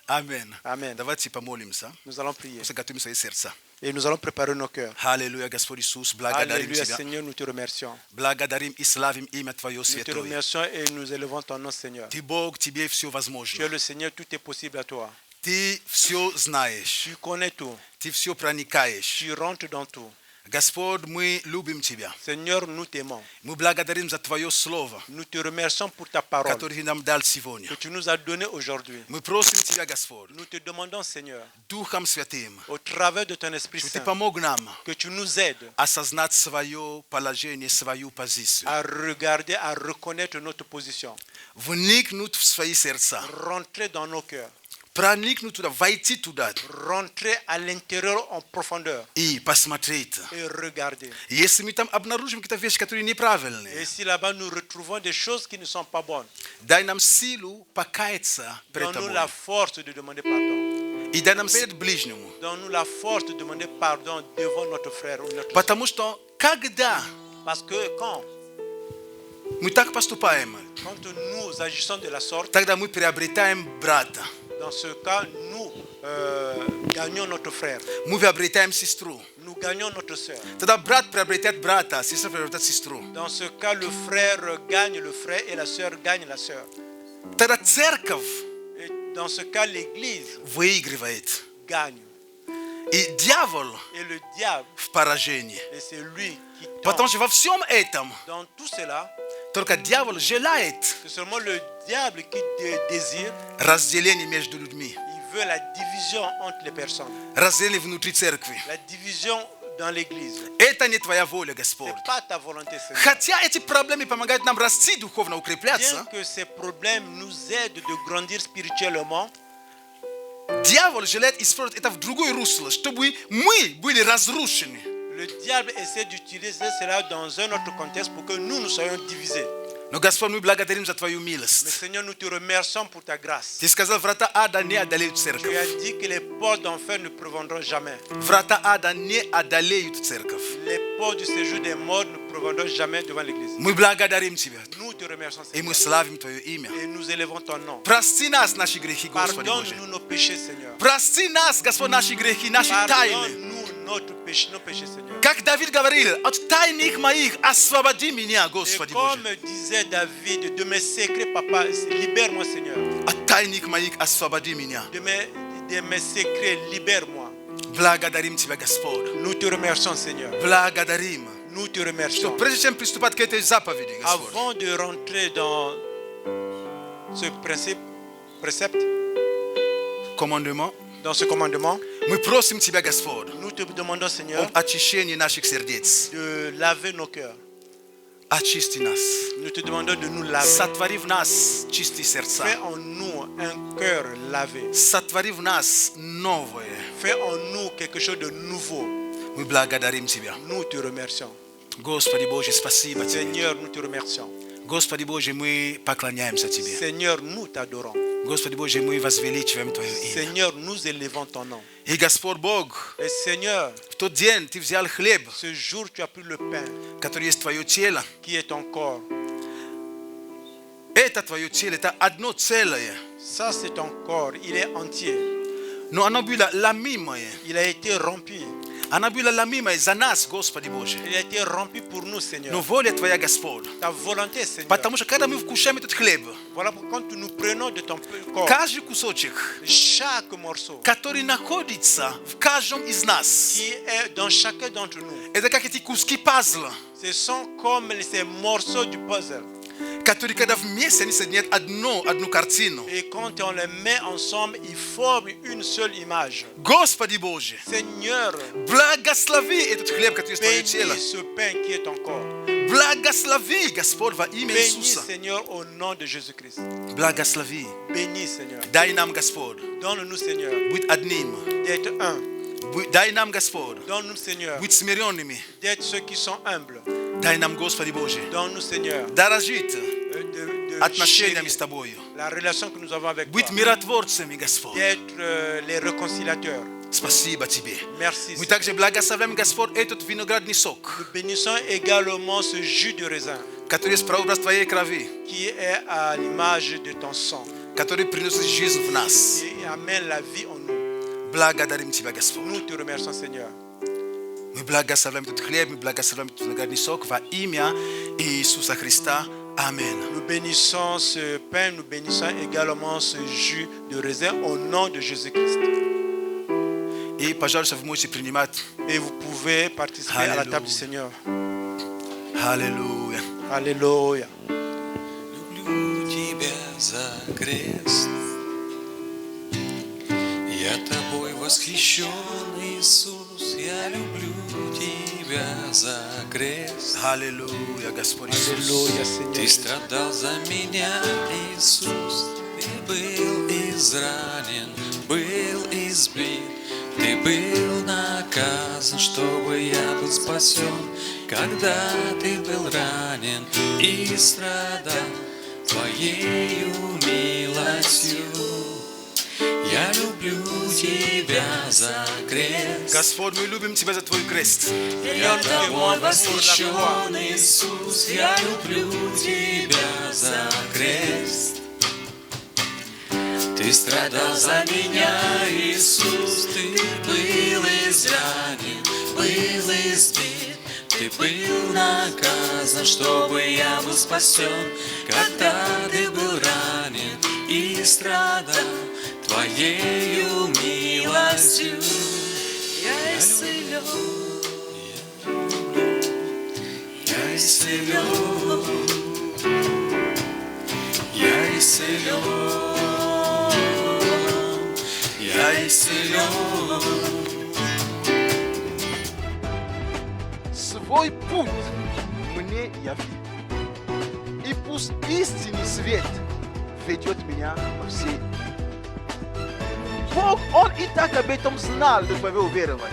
Amen. Amen. Давайте помолимся. Nous allons prier. Просто готовим свои сердца. Et nous allons préparer nos cœurs. Аллилуйя, Господь Иисус, благодарим Alléluia Тебя. Seigneur, nous te remercions. Благодарим и славим имя Твое Nous te святое. remercions et nous élevons ton nom Seigneur. Ты Бог, Тебе все Tu es возможно. le Seigneur, tout est possible à toi. Ты все знаешь. Tu connais tout. Ты все проникаешь. Tu rentres dans tout. Господь, мы любим Тебя. Seigneur, nous t'aimons. Мы благодарим за Твое Слово, Nous te remercions pour ta parole которое Ты нам дал сегодня. que tu nous as donnée aujourd'hui. Мы просим Тебя, Господь, Nous te demandons, Seigneur, Духом Святым, au travers de ton Esprit чтобы Ты Saint, помог нам que tu nous aides осознать свое положение, свою позицию. à regarder, à reconnaître notre position, Вникнуть в свои сердца. rentrer dans nos cœurs, Проникнуть туда, войти туда rentrer à l'intérieur en profondeur и посмотреть. et regarder. Если мы там обнаружим какие-то вещи, которые неправильные, Et si là-bas nous retrouvons des choses qui ne sont pas bonnes, дай нам силу покаяться пред donne-nous Тобой. la force de demander pardon. И дай нам перед ближнему. Donne-nous la force de demander pardon devant notre frère ou notre soeur. Потому что когда Parce que quand мы так поступаем, nous agissons de la sorte, тогда мы приобретаем брата. dans ce cas, nous gagnons notre frère. Мы приобретаем сестру. Nous gagnons notre soeur. Тогда брат приобретает брата, сестра приобретает сестру. Dans ce cas, le frère gagne le frère et la soeur gagne la soeur. Тогда церковь Et dans ce cas, l'église выигрывает. gagne. И дьявол Et le diable, в поражении. et c'est lui qui Потому tombe. что во всем этом Dans tout cela, только дьявол желает c'est seulement le diable qui désire. разделения между людьми. Il veut la division entre les personnes. Разделение внутри церкви. La division dans l'église. Это не твоя воля, Господь. C'est pas ta volonté, Seigneur. Хотя эти проблемы помогают нам расти духовно, Bien укрепляться, que ces problèmes nous aident de grandir spirituellement, дьявол желает использовать это в другое русло, чтобы мы были разрушены. le diable essaie d'utiliser cela dans un autre contexte pour que nous soyons divisés. Но, Господь, мы благодарим за Твою Mais милость. Seigneur, nous te remercions pour ta grâce. Ты сказал, врата ада не одолеют Tu as церковь. dit que les portes d'enfer ne prévaudront jamais. Врата ада не одолеют церковь. Les portes du séjour des morts ne prévaudront jamais devant l'église. Мы благодарим Тебя. Nous te remercions, И мы Seigneur. славим Твое имя. Et nous élevons ton nom. Прости нас, наши грехи, Господи Боже. Pardonne-nous nos péchés, Seigneur. Прости нас, Господь, наши грехи, наши тайны. Pardonne-nous nos péchés, Seigneur. Как Давид говорил, от тайных моих освободи меня, Et Господи Боже. comme disait David, de mes secrets, Papa, libère-moi, Seigneur. От тайных моих освободи меня. De mes secrets, libère-moi. Благодарим Тебя, Господь. Nous te remercions, Seigneur. Благодарим. Nous te Что remercions. прежде чем приступать к этой заповеди, Господь, Avant de rentrer dans ce précepte, командement, dans ce commandement, мы просим Тебя, Господь, nous te demandons, Seigneur, об очищении наших сердец. de laver nos cœurs. очисти нас. Nous te demandons de nous laver. Сотвори в нас чистые сердца. Fais en nous un cœur lavé. Сотвори в нас новое. Fais en nous quelque chose de nouveau. Мы благодарим Тебя. Nous te remercions. Господи Боже, спасибо Тебе. Seigneur, nous te remercions. Господи Боже, мы поклоняемся Тебе. Seigneur, nous t'adorons. Господи Боже, мы возвеличиваем Твое имя. Seigneur, nous élevons ton nom. И Господь Бог, Et Seigneur, в тот день Ты взял хлеб, ce jour tu as pris le pain который есть Твое тело. qui est ton corps. Это Твое тело, это одно целое. Ça, c'est ton corps. Il est entier. Но оно было ломимое. Il a été rompu. Оно было ломимое за нас, Господи Боже. Il a été rompu pour nous, Но Seigneur. воля Твоя, Господь. Ta volonté, Seigneur. Потому что когда мы вкушаем этот хлеб, Voilà pourquoi quand nous prenons de ton corps, каждый кусочек, chaque morceau который находится в каждом из нас, qui est dans chacun d'entre nous, это как эти куски пазла, ce sont comme ces morceaux du puzzle. которые, когда вместе они соединяют одну картину. Et quand on les met ensemble, ils forment une seule image. Господи Боже, Seigneur, благослови этот хлеб, который есть Твое тело. bénis ce pain qui est ton corps. Благослови, Господь, во имя Bénis, Иисуса. Seigneur, au nom de Jésus-Christ. Благослови. Bénis, Seigneur. Дай нам, Господь, Donne-nous, Seigneur, быть одним. d'être un. Дай нам, Господь, Donne-nous, Seigneur, быть смиренными. d'être ceux qui sont humbles. Дай нам, Господи Боже, Donne-nous, Seigneur, дорожить de отношениями chérir с Тобою. la relation que nous avons avec toi. Быть миротворцами, Господь. D'être les réconciliateurs. Спасибо Тебе. Merci, Мы Seigneur. также благословляем, Господь, этот виноградный сок, Nous bénissons également ce jus de raisin который есть прообраз Твоей крови, qui est à l'image de ton sang который приносит жизнь в нас. et amène la vie en nous. Благодарим Тебя, Господь. Nous te remercions, Seigneur. Мы благословляем этот хлеб, мы благословляем этот виноградный сок во имя Иисуса Христа. Аминь. Nous bénissons ce pain, nous bénissons également ce jus de raisin au nom de Jésus-Christ. И, пожалуйста, вы можете принимать. Et vous pouvez participer à la table du Seigneur. Аллилуйя. Alléluia. Люблю тебя за крест. Я тобой восхищен, Иисус. Я люблю тебя за крест. Аллилуйя, Господь Иисус. Alléluia, Seigneur. Ты Jésus. страдал за меня, Иисус. Ты был изранен, был избит. Ты был наказан, чтобы я был спасен. Когда ты был ранен и страдал Твоею милостью. Я люблю тебя за крест. Господь, мы любим Тебя за Твой крест. Я тобой восхищен, Иисус. Я люблю тебя за крест. Ты страдал за меня, Иисус. Ты был изранен, был избит. Ты был наказан, чтобы я был спасен. Когда ты был ранен и страдал Твоею милостью. Я исцелен, Я исцелен, я исцелен, я исцелен. Свой путь мне яви. И пусть истинный свет ведет меня по всей. Бог, Он и так об этом знал, но вы уверовали.